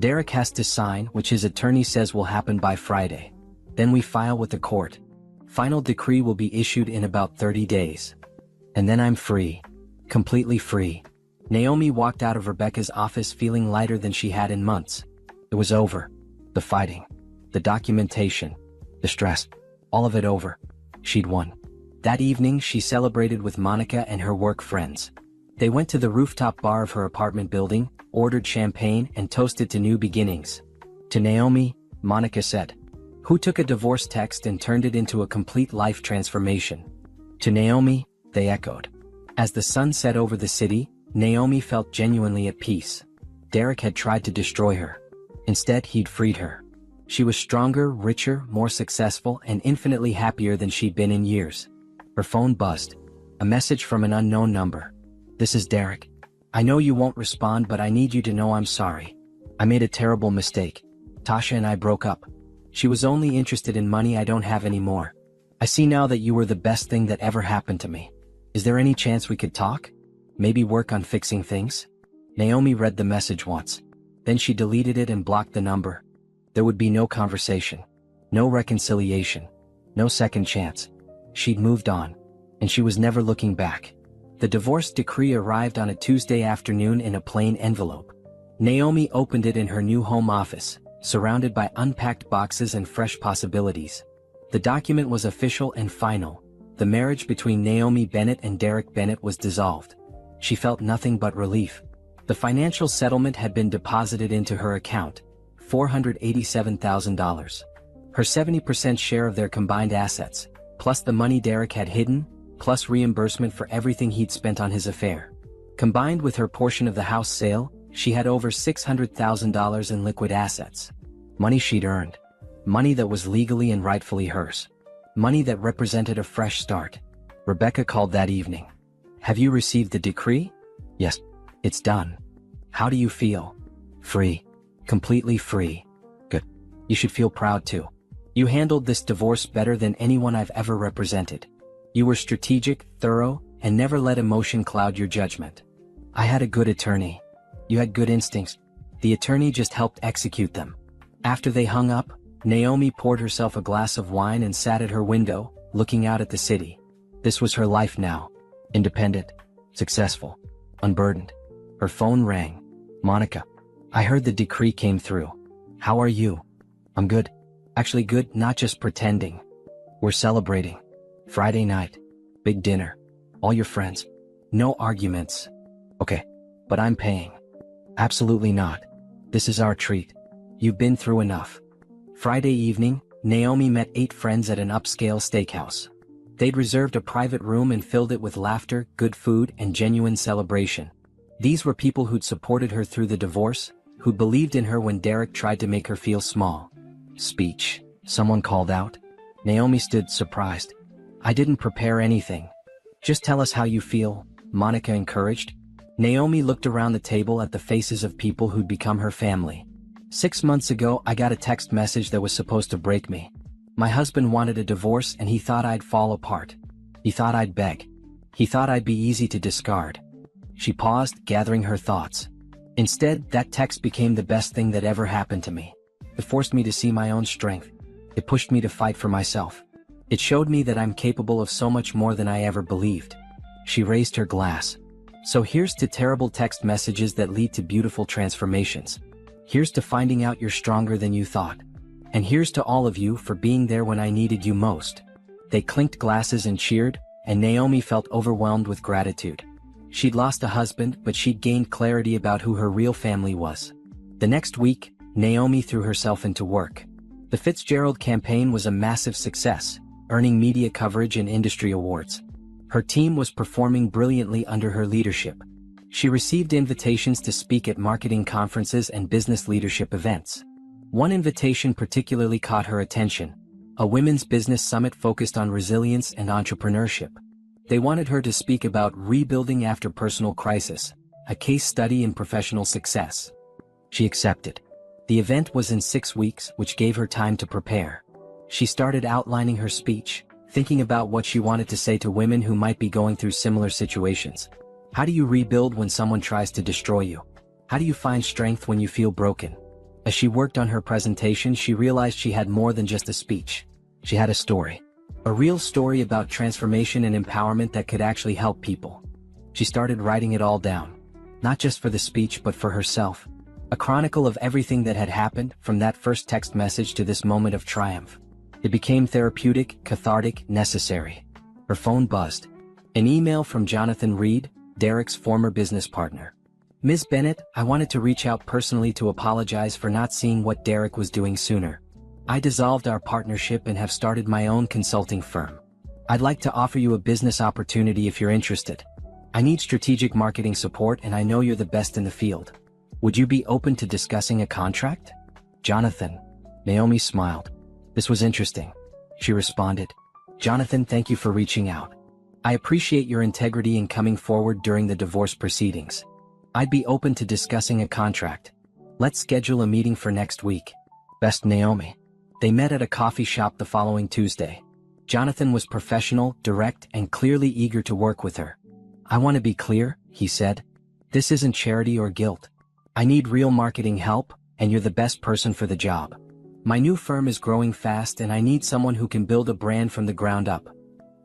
S1: "Derek has to sign, which his attorney says will happen by Friday. Then we file with the court. Final decree will be issued in about 30 days. And then I'm free. Completely free." Naomi walked out of Rebecca's office feeling lighter than she had in months. It was over. The fighting. The documentation. The stress. All of it over. She'd won. That evening she celebrated with Monica and her work friends. They went to the rooftop bar of her apartment building, ordered champagne and toasted to new beginnings. To Naomi, Monica said, "Who took a divorce text and turned it into a complete life transformation?" To Naomi, they echoed. As the sun set over the city, Naomi felt genuinely at peace. Derek had tried to destroy her. Instead, he'd freed her. She was stronger, richer, more successful, and infinitely happier than she'd been in years. Her phone buzzed. A message from an unknown number. "This is Derek. I know you won't respond, but I need you to know I'm sorry. I made a terrible mistake. Tasha and I broke up. She was only interested in money I don't have anymore. I see now that you were the best thing that ever happened to me. Is there any chance we could talk? Maybe work on fixing things?" Naomi read the message once. Then she deleted it and blocked the number. There would be no conversation. No reconciliation. No second chance. She'd moved on. And she was never looking back. The divorce decree arrived on a Tuesday afternoon in a plain envelope. Naomi opened it in her new home office, surrounded by unpacked boxes and fresh possibilities. The document was official and final. The marriage between Naomi Bennett and Derek Bennett was dissolved. She felt nothing but relief. The financial settlement had been deposited into her account, $487,000. Her 70% share of their combined assets, plus the money Derek had hidden, plus reimbursement for everything he'd spent on his affair. Combined with her portion of the house sale, she had over $600,000 in liquid assets. Money she'd earned. Money that was legally and rightfully hers. Money that represented a fresh start. Rebecca called that evening. "Have you received the decree?" "Yes. It's done. How do you feel? Free. Completely free. Good. You should feel proud too. You handled this divorce better than anyone I've ever represented. You were strategic, thorough, and never let emotion cloud your judgment. I had a good attorney. You had good instincts. The attorney just helped execute them. After they hung up, Naomi poured herself a glass of wine and sat at her window, looking out at the city. This was her life now. Independent, successful, unburdened. Her phone rang. Monica. I heard the decree came through. How are you? I'm good. Actually good, not just pretending. We're celebrating. Friday night. Big dinner. All your friends. No arguments. Okay. But I'm paying. Absolutely not. This is our treat. You've been through enough. Friday evening, Naomi met 8 friends at an upscale steakhouse. They'd reserved a private room and filled it with laughter, good food, and genuine celebration. These were people who'd supported her through the divorce, who believed in her when Derek tried to make her feel small. Speech. Someone called out. Naomi stood surprised. I didn't prepare anything. Just tell us how you feel, Monica encouraged. Naomi looked around the table at the faces of people who'd become her family. 6 months ago, I got a text message that was supposed to break me. My husband wanted a divorce and he thought I'd fall apart. He thought I'd beg. He thought I'd be easy to discard. She paused, gathering her thoughts. Instead, that text became the best thing that ever happened to me. It forced me to see my own strength. It pushed me to fight for myself. It showed me that I'm capable of so much more than I ever believed. She raised her glass. So here's to terrible text messages that lead to beautiful transformations. Here's to finding out you're stronger than you thought. And here's to all of you for being there when I needed you most. They clinked glasses and cheered, and Naomi felt overwhelmed with gratitude. She'd lost a husband, but she'd gained clarity about who her real family was. The next week, Naomi threw herself into work. The Fitzgerald campaign was a massive success, earning media coverage and industry awards. Her team was performing brilliantly under her leadership. She received invitations to speak at marketing conferences and business leadership events. One invitation particularly caught her attention, a women's business summit focused on resilience and entrepreneurship. They wanted her to speak about rebuilding after personal crisis, a case study in professional success. She accepted. The event was in 6 weeks, which gave her time to prepare. She started outlining her speech, thinking about what she wanted to say to women who might be going through similar situations. How do you rebuild when someone tries to destroy you? How do you find strength when you feel broken? As she worked on her presentation, she realized she had more than just a speech. She had a story. A real story about transformation and empowerment that could actually help people. She started writing it all down. Not just for the speech but for herself. A chronicle of everything that had happened, from that first text message to this moment of triumph. It became therapeutic, cathartic, necessary. Her phone buzzed. An email from Jonathan Reed, Derek's former business partner. Ms. Bennett, I wanted to reach out personally to apologize for not seeing what Derek was doing sooner. I dissolved our partnership and have started my own consulting firm. I'd like to offer you a business opportunity if you're interested. I need strategic marketing support and I know you're the best in the field. Would you be open to discussing a contract? Jonathan. Naomi smiled. This was interesting. She responded. Jonathan, thank you for reaching out. I appreciate your integrity in coming forward during the divorce proceedings. I'd be open to discussing a contract. Let's schedule a meeting for next week. Best, Naomi. They met at a coffee shop the following Tuesday. Jonathan was professional, direct, and clearly eager to work with her. I want to be clear, he said. This isn't charity or guilt. I need real marketing help, and you're the best person for the job. My new firm is growing fast and I need someone who can build a brand from the ground up.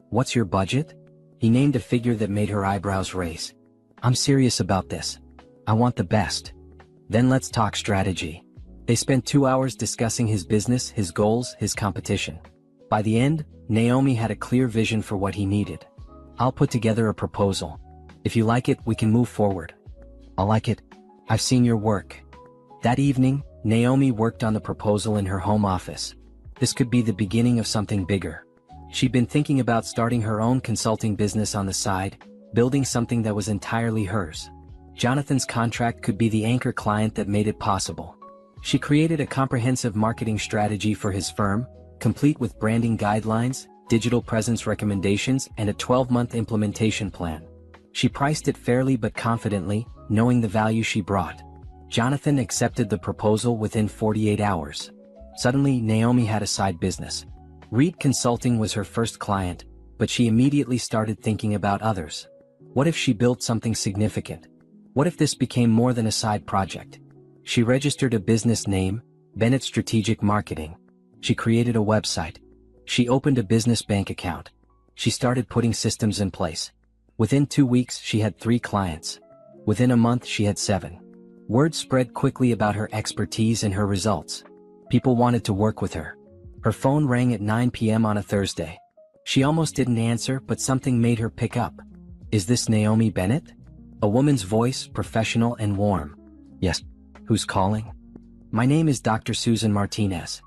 S1: What's your budget? He named a figure that made her eyebrows raise. I'm serious about this. I want the best. Then let's talk strategy. They spent 2 hours discussing his business, his goals, his competition. By the end, Naomi had a clear vision for what he needed. I'll put together a proposal. If you like it, we can move forward. I'll like it. I've seen your work. That evening, Naomi worked on the proposal in her home office. This could be the beginning of something bigger. She'd been thinking about starting her own consulting business on the side, building something that was entirely hers. Jonathan's contract could be the anchor client that made it possible. She created a comprehensive marketing strategy for his firm, complete with branding guidelines, digital presence recommendations, and a 12-month implementation plan. She priced it fairly but confidently, knowing the value she brought. Jonathan accepted the proposal within 48 hours. Suddenly, Naomi had a side business. Reed Consulting was her first client, but she immediately started thinking about others. What if she built something significant? What if this became more than a side project? She registered a business name, Bennett Strategic Marketing. She created a website. She opened a business bank account. She started putting systems in place. Within 2 weeks, she had 3 clients. Within a month, she had 7. Word spread quickly about her expertise and her results. People wanted to work with her. Her phone rang at 9 p.m. on a Thursday. She almost didn't answer, but something made her pick up. "Is this Naomi Bennett?" A woman's voice, professional and warm. "Yes." "Who's calling?" "My name is Dr. Susan Martinez.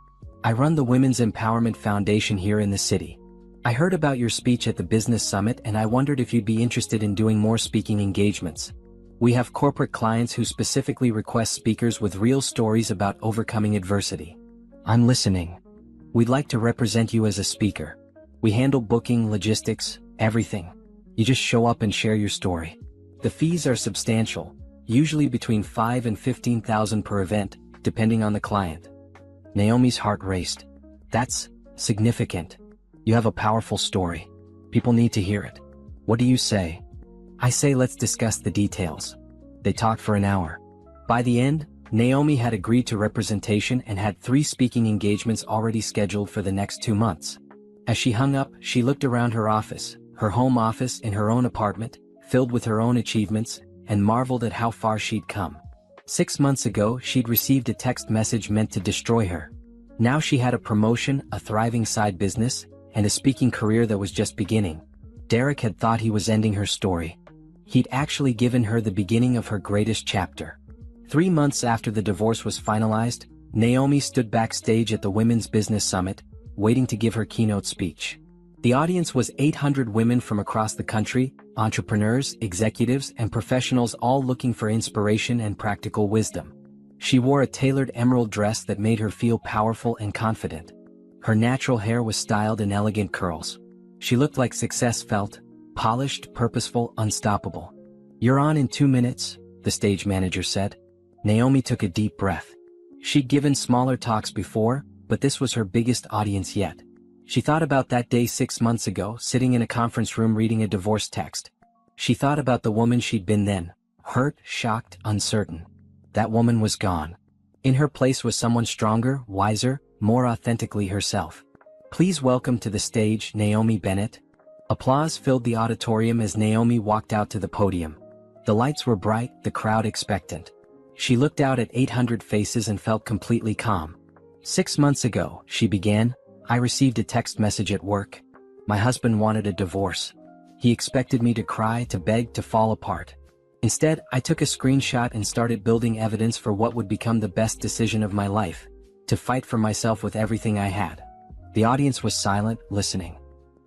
S1: I run the Women's Empowerment Foundation here in the city. I heard about your speech at the Business Summit and I wondered if you'd be interested in doing more speaking engagements. We have corporate clients who specifically request speakers with real stories about overcoming adversity." "I'm listening." "We'd like to represent you as a speaker. We handle booking, logistics, everything. You just show up and share your story. The fees are substantial, usually between $5,000 and $15,000 per event, depending on the client." Naomi's heart raced. "That's significant. You have a powerful story. People need to hear it. What do you say?" "I say let's discuss the details." They talked for an hour. By the end, Naomi had agreed to representation and had 3 speaking engagements already scheduled for the next 2 months. As she hung up, she looked around her office, her home office in her own apartment, filled with her own achievements, and marveled at how far she'd come. 6 months ago, she'd received a text message meant to destroy her. Now she had a promotion, a thriving side business, and a speaking career that was just beginning. Derek had thought he was ending her story. He'd actually given her the beginning of her greatest chapter. 3 months after the divorce was finalized, Naomi stood backstage at the Women's Business Summit, waiting to give her keynote speech. The audience was 800 women from across the country, entrepreneurs, executives, and professionals, all looking for inspiration and practical wisdom. She wore a tailored emerald dress that made her feel powerful and confident. Her natural hair was styled in elegant curls. She looked like success felt, polished, purposeful, unstoppable. "You're on in 2 minutes," the stage manager said. Naomi took a deep breath. She'd given smaller talks before, but this was her biggest audience yet. She thought about that day 6 months ago, sitting in a conference room reading a divorce text. She thought about the woman she'd been then, hurt, shocked, uncertain. That woman was gone. In her place was someone stronger, wiser, more authentically herself. "Please welcome to the stage Naomi Bennett." Applause filled the auditorium as Naomi walked out to the podium. The lights were bright, the crowd expectant. She looked out at 800 faces and felt completely calm. "6 months ago," she began, "I received a text message at work. My husband wanted a divorce. He expected me to cry, to beg, to fall apart. Instead, I took a screenshot and started building evidence for what would become the best decision of my life, to fight for myself with everything I had." The audience was silent, listening.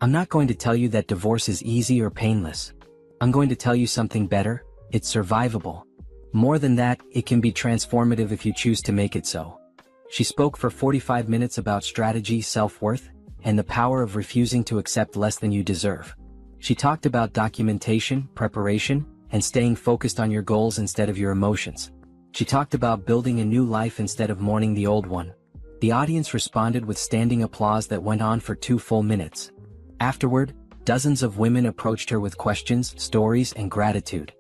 S1: "I'm not going to tell you that divorce is easy or painless. I'm going to tell you something better: it's survivable. More than that, it can be transformative if you choose to make it so." She spoke for 45 minutes about strategy, self-worth, and the power of refusing to accept less than you deserve. She talked about documentation, preparation, and staying focused on your goals instead of your emotions. She talked about building a new life instead of mourning the old one. The audience responded with standing applause that went on for 2 full minutes. Afterward, dozens of women approached her with questions, stories, and gratitude.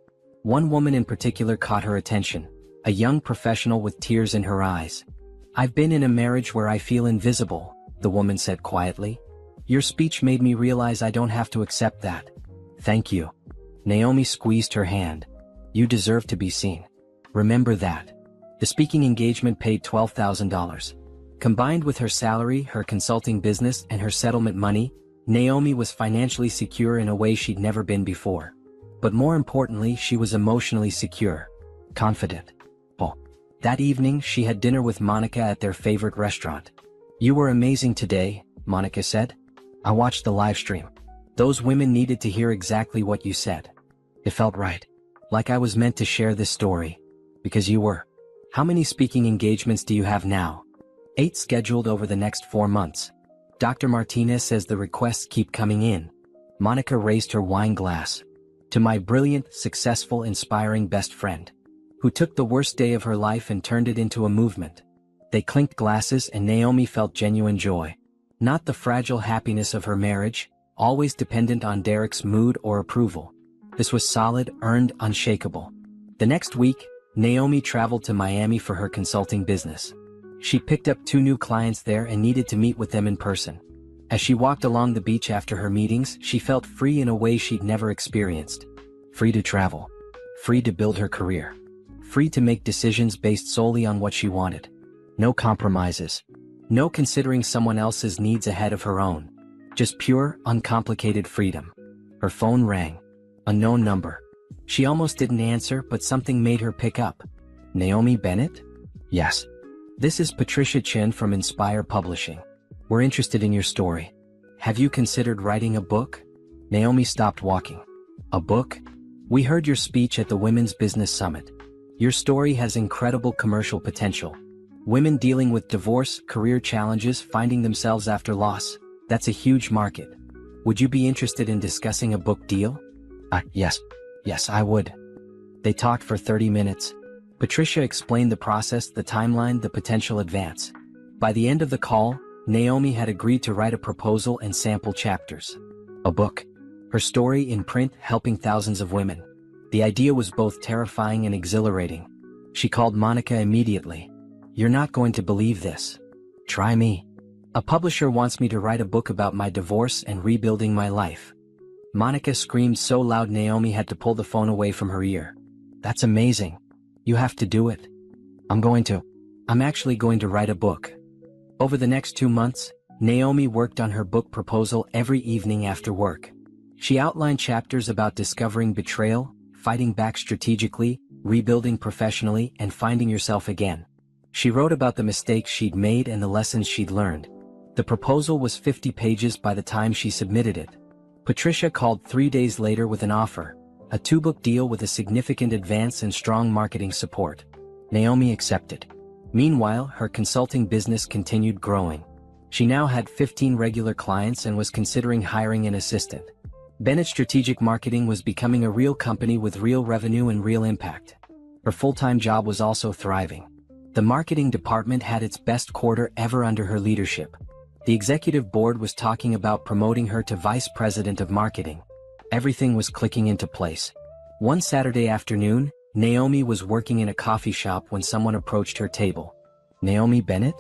S1: One woman in particular caught her attention, a young professional with tears in her eyes. "I've been in a marriage where I feel invisible," the woman said quietly. "Your speech made me realize I don't have to accept that. Thank you." Naomi squeezed her hand. "You deserve to be seen. Remember that." The speaking engagement paid $12,000. Combined with her salary, her consulting business, and her settlement money, Naomi was financially secure in a way she'd never been before. But more importantly, she was emotionally secure, confident. That evening, she had dinner with Monica at their favorite restaurant. "You were amazing today," Monica said. "I watched the live stream. Those women needed to hear exactly what you said. It felt right. Like I was meant to share this story. Because you were." "How many speaking engagements do you have now?" 8 scheduled over the next 4 months. "Dr. Martinez says the requests keep coming in." Monica raised her wine glass. To my brilliant, successful, inspiring best friend, who took the worst day of her life and turned it into a movement. They clinked glasses and Naomi felt genuine joy. Not the fragile happiness of her marriage, always dependent on Derek's mood or approval. This was solid, earned, unshakable. The next week, Naomi traveled to Miami for her consulting business. She picked up 2 new clients there and needed to meet with them in person. As she walked along the beach after her meetings, she felt free in a way she'd never experienced. Free to travel. Free to build her career. Free to make decisions based solely on what she wanted. No compromises. No considering someone else's needs ahead of her own. Just pure, uncomplicated freedom. Her phone rang. Unknown number. She almost didn't answer, but something made her pick up. Naomi Bennett? Yes. This is Patricia Chen from Inspire Publishing. We're interested in your story. Have you considered writing a book? Naomi stopped walking. A book? We heard your speech at the Women's Business Summit. Your story has incredible commercial potential. Women dealing with divorce, career challenges, finding themselves after loss. That's a huge market. Would you be interested in discussing a book deal? Yes. Yes, I would. They talked for 30 minutes. Patricia explained the process, the timeline, the potential advance. By the end of the call, Naomi had agreed to write a proposal and sample chapters. A book. Her story in print, helping thousands of women. The idea was both terrifying and exhilarating. She called Monica immediately. You're not going to believe this. Try me. A publisher wants me to write a book about my divorce and rebuilding my life. Monica screamed so loud Naomi had to pull the phone away from her ear. That's amazing. You have to do it. I'm actually going to write a book. Over the next 2 months, Naomi worked on her book proposal every evening after work. She outlined chapters about discovering betrayal, fighting back strategically, rebuilding professionally, and finding yourself again. She wrote about the mistakes she'd made and the lessons she'd learned. The proposal was 50 pages by the time she submitted it. Patricia called 3 days later with an offer, a 2-book deal with a significant advance and strong marketing support. Naomi accepted. Meanwhile, her consulting business continued growing. She now had 15 regular clients and was considering hiring an assistant. Bennett Strategic Marketing was becoming a real company with real revenue and real impact. Her full-time job was also thriving. The marketing department had its best quarter ever under her leadership. The executive board was talking about promoting her to vice president of marketing. Everything was clicking into place. One Saturday afternoon, Naomi was working in a coffee shop when someone approached her table. Naomi Bennett?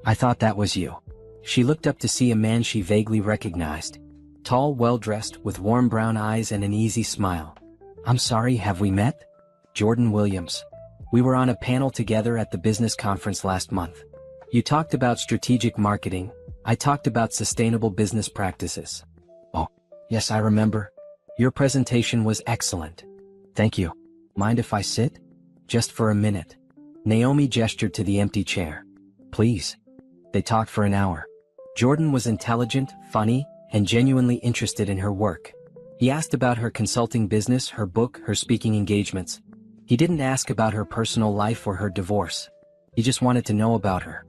S1: I thought that was you. She looked up to see a man she vaguely recognized. Tall, well-dressed, with warm brown eyes and an easy smile. I'm sorry, have we met? Jordan Williams. We were on a panel together at the business conference last month. You talked about strategic marketing. I talked about sustainable business practices. Oh, yes, I remember. Your presentation was excellent. Thank you. Mind if I sit? Just for a minute. Naomi gestured to the empty chair. Please. They talked for an hour. Jordan was intelligent, funny, and genuinely interested in her work. He asked about her consulting business, her book, her speaking engagements. He didn't ask about her personal life or her divorce. He just wanted to know about her.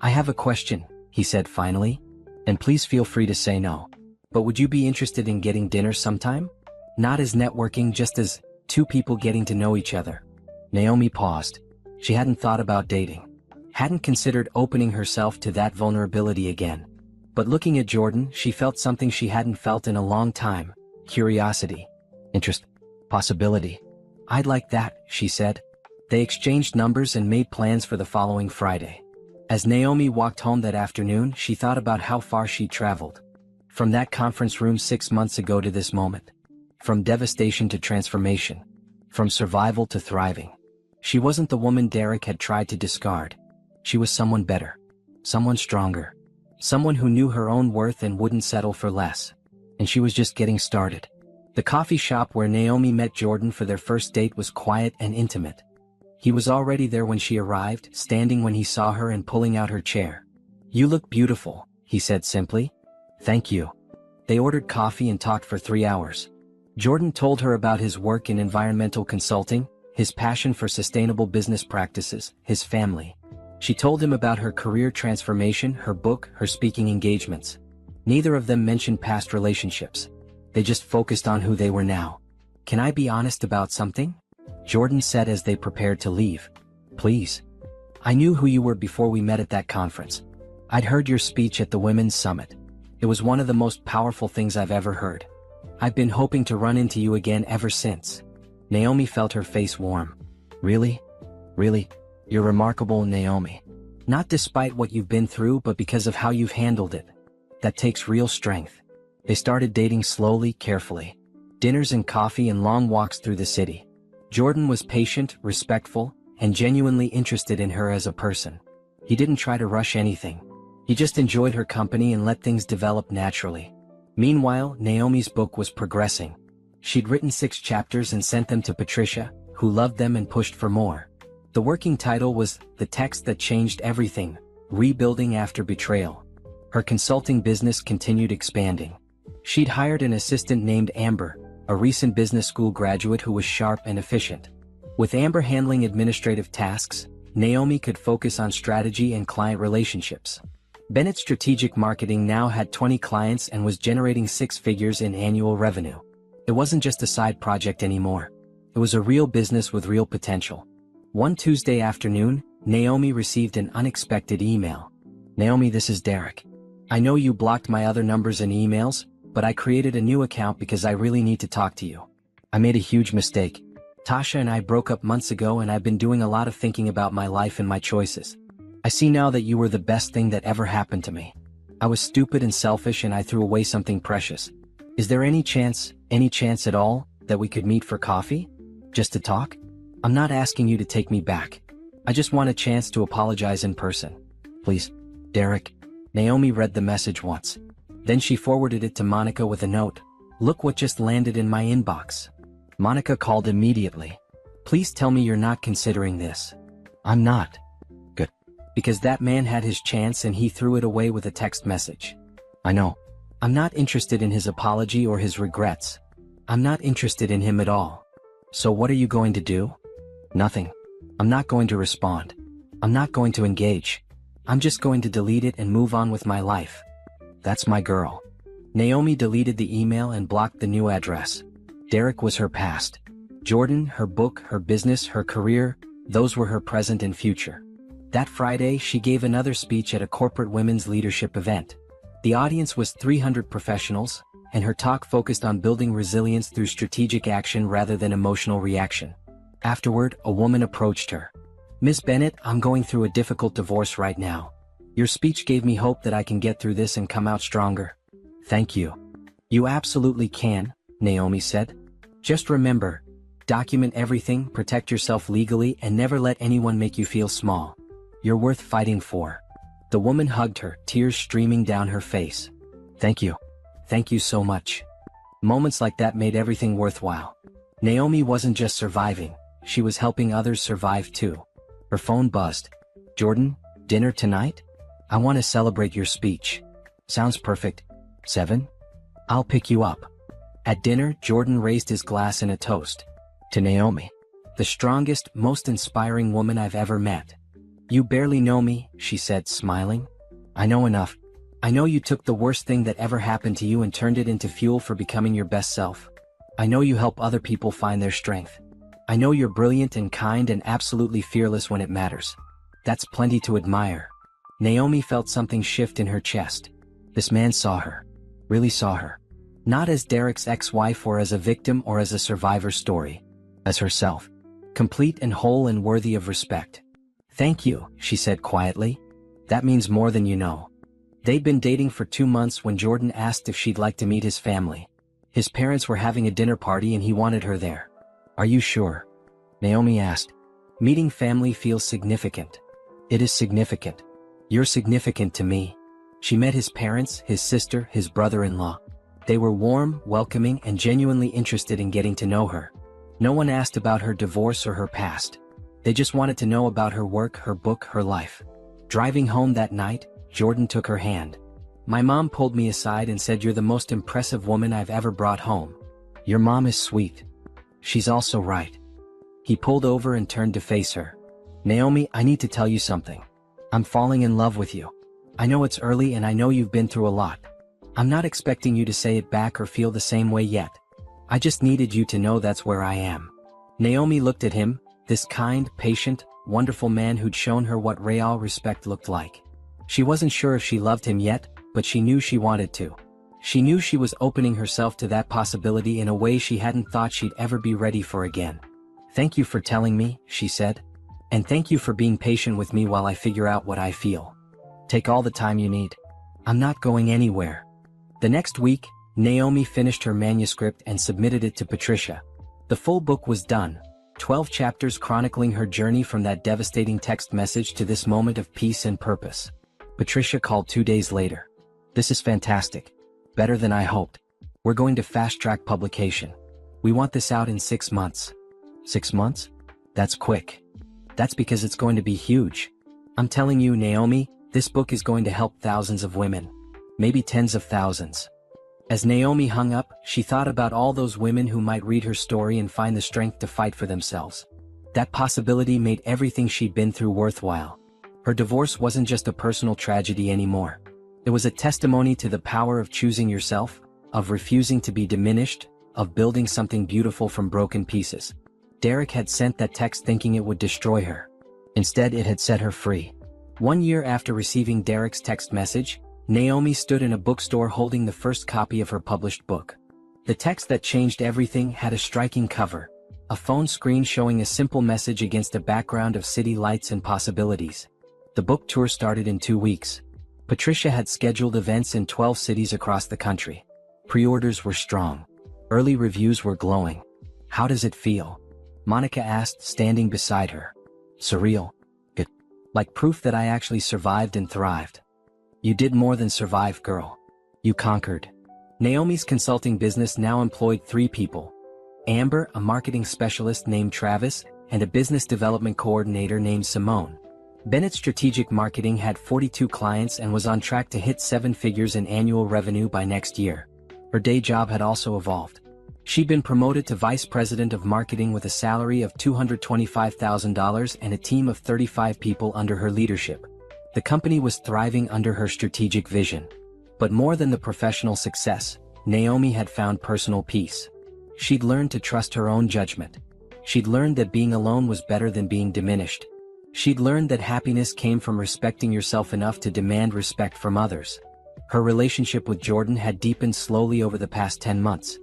S1: I have a question, he said finally. And please feel free to say no. But would you be interested in getting dinner sometime? Not as networking, just as 2 people getting to know each other. Naomi paused. She hadn't thought about dating. Hadn't considered opening herself to that vulnerability again. But looking at Jordan, she felt something she hadn't felt in a long time. Curiosity. Interest. Possibility. I'd like that, she said. They exchanged numbers and made plans for the following Friday. As Naomi walked home that afternoon, she thought about how far she'd traveled. From that conference room 6 months ago to this moment. From devastation to transformation. From survival to thriving. She wasn't the woman Derek had tried to discard. She was someone better. Someone stronger. Someone who knew her own worth and wouldn't settle for less. And she was just getting started. The coffee shop where Naomi met Jordan for their first date was quiet and intimate. He was already there when she arrived, standing when he saw her and pulling out her chair. You look beautiful, he said simply. Thank you. They ordered coffee and talked for 3 hours. Jordan told her about his work in environmental consulting, his passion for sustainable business practices, his family. She told him about her career transformation, her book, her speaking engagements. Neither of them mentioned past relationships. They just focused on who they were now. Can I be honest about something? Jordan said as they prepared to leave. Please. I knew who you were before we met at that conference. I'd heard your speech at the Women's Summit. It was one of the most powerful things I've ever heard. I've been hoping to run into you again ever since. Naomi felt her face warm. Really? Really? You're remarkable, Naomi. Not despite what you've been through, but because of how you've handled it. That takes real strength. They started dating slowly, carefully. Dinners and coffee and long walks through the city. Jordan was patient, respectful, and genuinely interested in her as a person. He didn't try to rush anything. He just enjoyed her company and let things develop naturally. Meanwhile, Naomi's book was progressing. She'd written 6 chapters and sent them to Patricia, who loved them and pushed for more. The working title was The Text That Changed Everything, Rebuilding After Betrayal. Her consulting business continued expanding. She'd hired an assistant named Amber, a recent business school graduate who was sharp and efficient. With Amber handling administrative tasks, Naomi could focus on strategy and client relationships. Bennett's strategic marketing now had 20 clients and was generating 6 figures in annual revenue. It wasn't just a side project anymore. It was a real business with real potential. One Tuesday afternoon, Naomi received an unexpected email. Naomi, this is Derek. I know you blocked my other numbers and emails, but I created a new account because I really need to talk to you. I made a huge mistake. Tasha and I broke up months ago and I've been doing a lot of thinking about my life and my choices. I see now that you were the best thing that ever happened to me. I was stupid and selfish and I threw away something precious. Is there any chance at all, that we could meet for coffee? Just to talk? I'm not asking you to take me back. I just want a chance to apologize in person. Please, Derek. Naomi read the message once. Then she forwarded it to Monica with a note. Look what just landed in my inbox. Monica called immediately. Please tell me you're not considering this. I'm not. Good. Because that man had his chance and he threw it away with a text message. I know. I'm not interested in his apology or his regrets. I'm not interested in him at all. So what are you going to do? Nothing. I'm not going to respond. I'm not going to engage. I'm just going to delete it and move on with my life. That's my girl. Naomi deleted the email and blocked the new address. Derek was her past. Jordan, her book, her business, her career, those were her present and future. That Friday, she gave another speech at a corporate women's leadership event. The audience was 300 professionals, and her talk focused on building resilience through strategic action rather than emotional reaction. Afterward, a woman approached her. Miss Bennett, I'm going through a difficult divorce right now. Your speech gave me hope that I can get through this and come out stronger. Thank you. You absolutely can, Naomi said. Just remember, document everything, protect yourself legally, and never let anyone make you feel small. You're worth fighting for. The woman hugged her, tears streaming down her face. Thank you. Thank you so much. Moments like that made everything worthwhile. Naomi wasn't just surviving, she was helping others survive too. Her phone buzzed. Jordan, dinner tonight? I want to celebrate your speech. Sounds perfect. 7? I'll pick you up. At dinner, Jordan raised his glass in a toast. To Naomi. The strongest, most inspiring woman I've ever met. You barely know me, she said, smiling. I know enough. I know you took the worst thing that ever happened to you and turned it into fuel for becoming your best self. I know you help other people find their strength. I know you're brilliant and kind and absolutely fearless when it matters. That's plenty to admire. Naomi felt something shift in her chest. This man saw her. Really saw her. Not as Derek's ex-wife or as a victim or as a survivor story. As herself. Complete and whole and worthy of respect. Thank you, she said quietly. That means more than you know. They'd been dating for 2 months when Jordan asked if she'd like to meet his family. His parents were having a dinner party and he wanted her there. Are you sure? Naomi asked. Meeting family feels significant. It is significant. You're significant to me. She met his parents, his sister, his brother-in-law. They were warm, welcoming, and genuinely interested in getting to know her. No one asked about her divorce or her past. They just wanted to know about her work, her book, her life. Driving home that night, Jordan took her hand. My mom pulled me aside and said, you're the most impressive woman I've ever brought home. Your mom is sweet. She's also right. He pulled over and turned to face her. Naomi, I need to tell you something. I'm falling in love with you. I know it's early and I know you've been through a lot. I'm not expecting you to say it back or feel the same way yet. I just needed you to know that's where I am." Naomi looked at him, this kind, patient, wonderful man who'd shown her what real respect looked like. She wasn't sure if she loved him yet, but she knew she wanted to. She knew she was opening herself to that possibility in a way she hadn't thought she'd ever be ready for again. "Thank you for telling me," she said. "And thank you for being patient with me while I figure out what I feel. Take all the time you need. I'm not going anywhere." The next week, Naomi finished her manuscript and submitted it to Patricia. The full book was done, 12 chapters chronicling her journey from that devastating text message to this moment of peace and purpose. Patricia called 2 days later. "This is fantastic. Better than I hoped. We're going to fast-track publication. We want this out in 6 months." 6 months? That's quick. That's because it's going to be huge. I'm telling you, Naomi, this book is going to help thousands of women. Maybe tens of thousands. As Naomi hung up, she thought about all those women who might read her story and find the strength to fight for themselves. That possibility made everything she'd been through worthwhile. Her divorce wasn't just a personal tragedy anymore. It was a testimony to the power of choosing yourself, of refusing to be diminished, of building something beautiful from broken pieces. Derek had sent that text thinking it would destroy her. Instead, it had set her free. 1 year after receiving Derek's text message, Naomi stood in a bookstore holding the first copy of her published book. The text that changed everything had a striking cover, a phone screen showing a simple message against a background of city lights and possibilities. The book tour started in 2 weeks. Patricia had scheduled events in 12 cities across the country. Pre-orders were strong. Early reviews were glowing. "How does it feel?" Monica asked, standing beside her. "Surreal. Good. Like proof that I actually survived and thrived." "You did more than survive, girl. You conquered." Naomi's consulting business now employed 3 people. Amber, a marketing specialist named Travis, and a business development coordinator named Simone. Bennett's strategic marketing had 42 clients and was on track to hit 7 figures in annual revenue by next year. Her day job had also evolved. She'd been promoted to vice president of marketing with a salary of $225,000 and a team of 35 people under her leadership. The company was thriving under her strategic vision. But more than the professional success, Naomi had found personal peace. She'd learned to trust her own judgment. She'd learned that being alone was better than being diminished. She'd learned that happiness came from respecting yourself enough to demand respect from others. Her relationship with Jordan had deepened slowly over the past 10 months.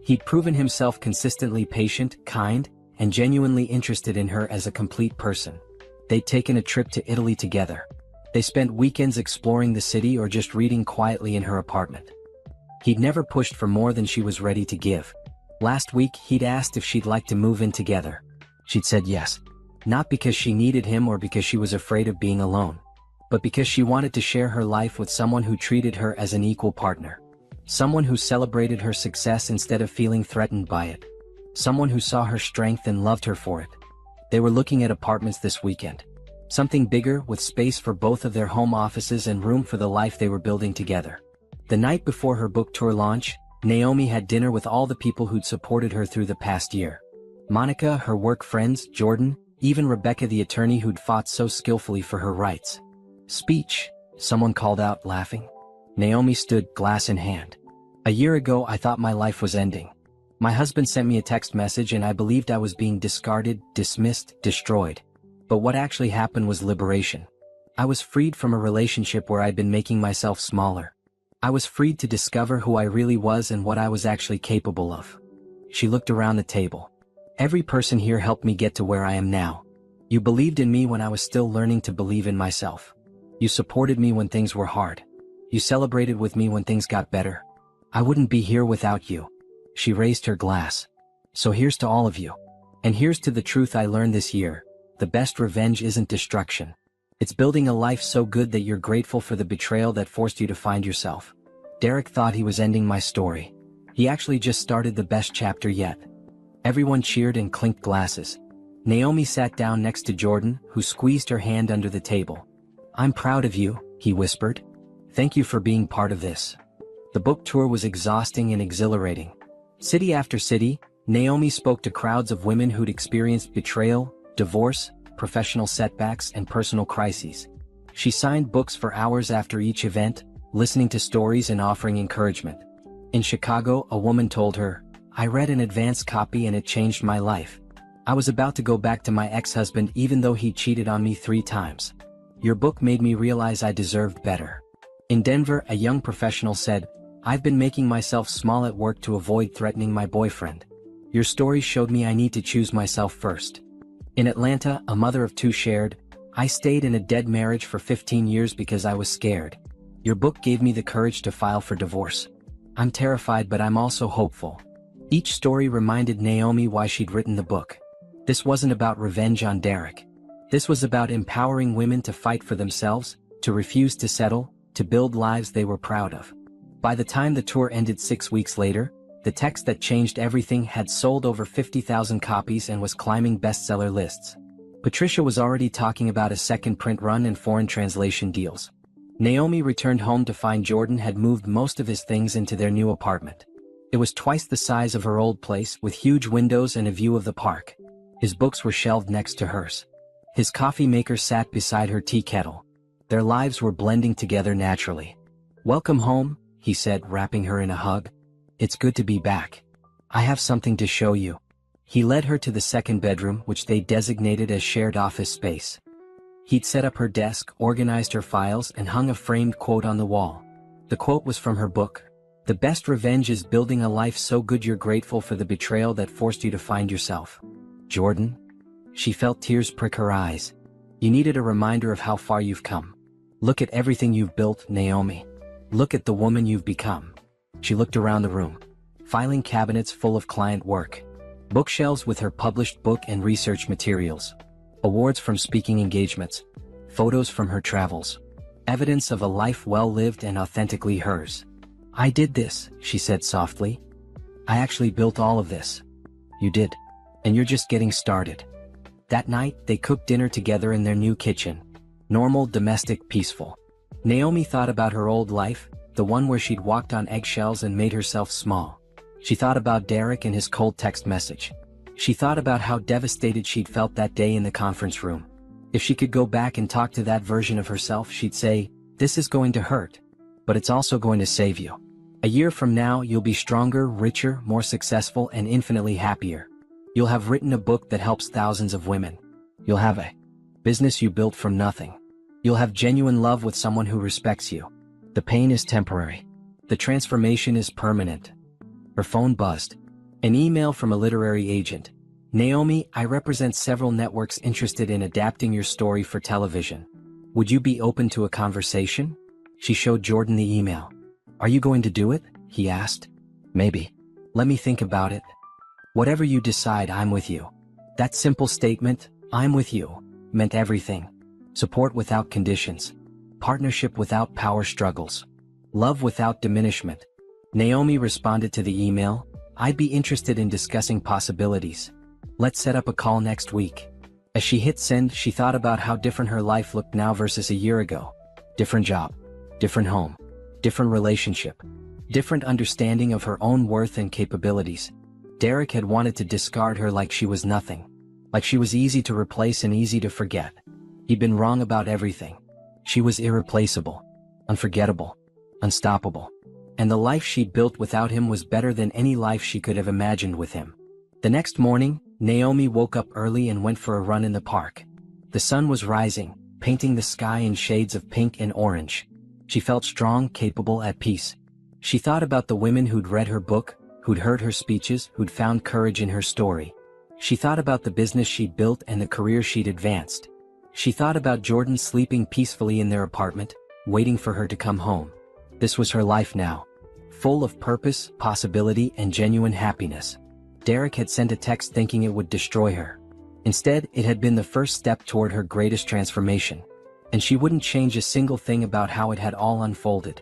S1: He'd proven himself consistently patient, kind, and genuinely interested in her as a complete person. They'd taken a trip to Italy together. They spent weekends exploring the city or just reading quietly in her apartment. He'd never pushed for more than she was ready to give. Last week, he'd asked if she'd like to move in together. She'd said yes. Not because she needed him or because she was afraid of being alone, but because she wanted to share her life with someone who treated her as an equal partner. Someone who celebrated her success instead of feeling threatened by it. Someone who saw her strength and loved her for it. They were looking at apartments this weekend. Something bigger, with space for both of their home offices and room for the life they were building together. The night before her book tour launch, Naomi had dinner with all the people who'd supported her through the past year. Monica, her work friends, Jordan, even Rebecca the attorney who'd fought so skillfully for her rights. "Speech," someone called out, laughing. Naomi stood, glass in hand. "A year ago I thought my life was ending. My husband sent me a text message and I believed I was being discarded, dismissed, destroyed. But what actually happened was liberation. I was freed from a relationship where I'd been making myself smaller. I was freed to discover who I really was and what I was actually capable of." She looked around the table. "Every person here helped me get to where I am now. You believed in me when I was still learning to believe in myself. You supported me when things were hard. You celebrated with me when things got better. I wouldn't be here without you." She raised her glass. "So here's to all of you. And here's to the truth I learned this year. The best revenge isn't destruction. It's building a life so good that you're grateful for the betrayal that forced you to find yourself." Derek thought he was ending my story. He actually just started the best chapter yet. Everyone cheered and clinked glasses. Naomi sat down next to Jordan, who squeezed her hand under the table. "I'm proud of you," he whispered. "Thank you for being part of this." The book tour was exhausting and exhilarating. City after city, Naomi spoke to crowds of women who'd experienced betrayal, divorce, professional setbacks, and personal crises. She signed books for hours after each event, listening to stories and offering encouragement. In Chicago, a woman told her, I read an advanced copy and it changed my life. I was about to go back to my ex-husband even though he cheated on me 3 times. Your book made me realize I deserved better." In Denver, a young professional said, "I've been making myself small at work to avoid threatening my boyfriend. Your story showed me I need to choose myself first." In Atlanta, a mother of 2 shared, "I stayed in a dead marriage for 15 years because I was scared. Your book gave me the courage to file for divorce. I'm terrified, but I'm also hopeful." Each story reminded Naomi why she'd written the book. This wasn't about revenge on Derek. This was about empowering women to fight for themselves, to refuse to settle, to build lives they were proud of. By the time the tour ended 6 weeks later, the text that changed everything had sold over 50,000 copies and was climbing bestseller lists. Patricia was already talking about a second print run and foreign translation deals. Naomi returned home to find Jordan had moved most of his things into their new apartment. It was twice the size of her old place, with huge windows and a view of the park. His books were shelved next to hers. His coffee maker sat beside her tea kettle. Their lives were blending together naturally. "Welcome home," he said, wrapping her in a hug. "It's good to be back. I have something to show you." He led her to the second bedroom, which they designated as shared office space. He'd set up her desk, organized her files, and hung a framed quote on the wall. The quote was from her book. "The best revenge is building a life so good you're grateful for the betrayal that forced you to find yourself." "Jordan?" She felt tears prick her eyes. "You needed a reminder of how far you've come. Look at everything you've built, Naomi. Look at the woman you've become." She looked around the room. Filing cabinets full of client work. Bookshelves with her published book and research materials. Awards from speaking engagements. Photos from her travels. Evidence of a life well lived and authentically hers. "I did this," she said softly. "I actually built all of this." "You did. And you're just getting started." That night, they cooked dinner together in their new kitchen. Normal, domestic, peaceful. Naomi thought about her old life, the one where she'd walked on eggshells and made herself small. She thought about Derek and his cold text message. She thought about how devastated she'd felt that day in the conference room. If she could go back and talk to that version of herself, she'd say, "This is going to hurt, but it's also going to save you. A year from now, you'll be stronger, richer, more successful, and infinitely happier. You'll have written a book that helps thousands of women. You'll have a business you built from nothing. You'll have genuine love with someone who respects you. The pain is temporary. The transformation is permanent." Her phone buzzed. An email from a literary agent. "Naomi, I represent several networks interested in adapting your story for television. Would you be open to a conversation?" She showed Jordan the email. "Are you going to do it?" he asked. "Maybe. Let me think about it." "Whatever you decide, I'm with you." That simple statement, "I'm with you," meant everything. Support without conditions. Partnership without power struggles. Love without diminishment. Naomi responded to the email, "I'd be interested in discussing possibilities. Let's set up a call next week." As she hit send, she thought about how different her life looked now versus a year ago. Different job. Different home. Different relationship. Different understanding of her own worth and capabilities. Derek had wanted to discard her like she was nothing. Like she was easy to replace and easy to forget. He'd been wrong about everything. She was irreplaceable. Unforgettable. Unstoppable. And the life she'd built without him was better than any life she could have imagined with him. The next morning, Naomi woke up early and went for a run in the park. The sun was rising, painting the sky in shades of pink and orange. She felt strong, capable, at peace. She thought about the women who'd read her book, who'd heard her speeches, who'd found courage in her story. She thought about the business she'd built and the career she'd advanced. She thought about Jordan sleeping peacefully in their apartment, waiting for her to come home. This was her life now. Full of purpose, possibility, and genuine happiness. Derek had sent a text thinking it would destroy her. Instead, it had been the first step toward her greatest transformation. And she wouldn't change a single thing about how it had all unfolded.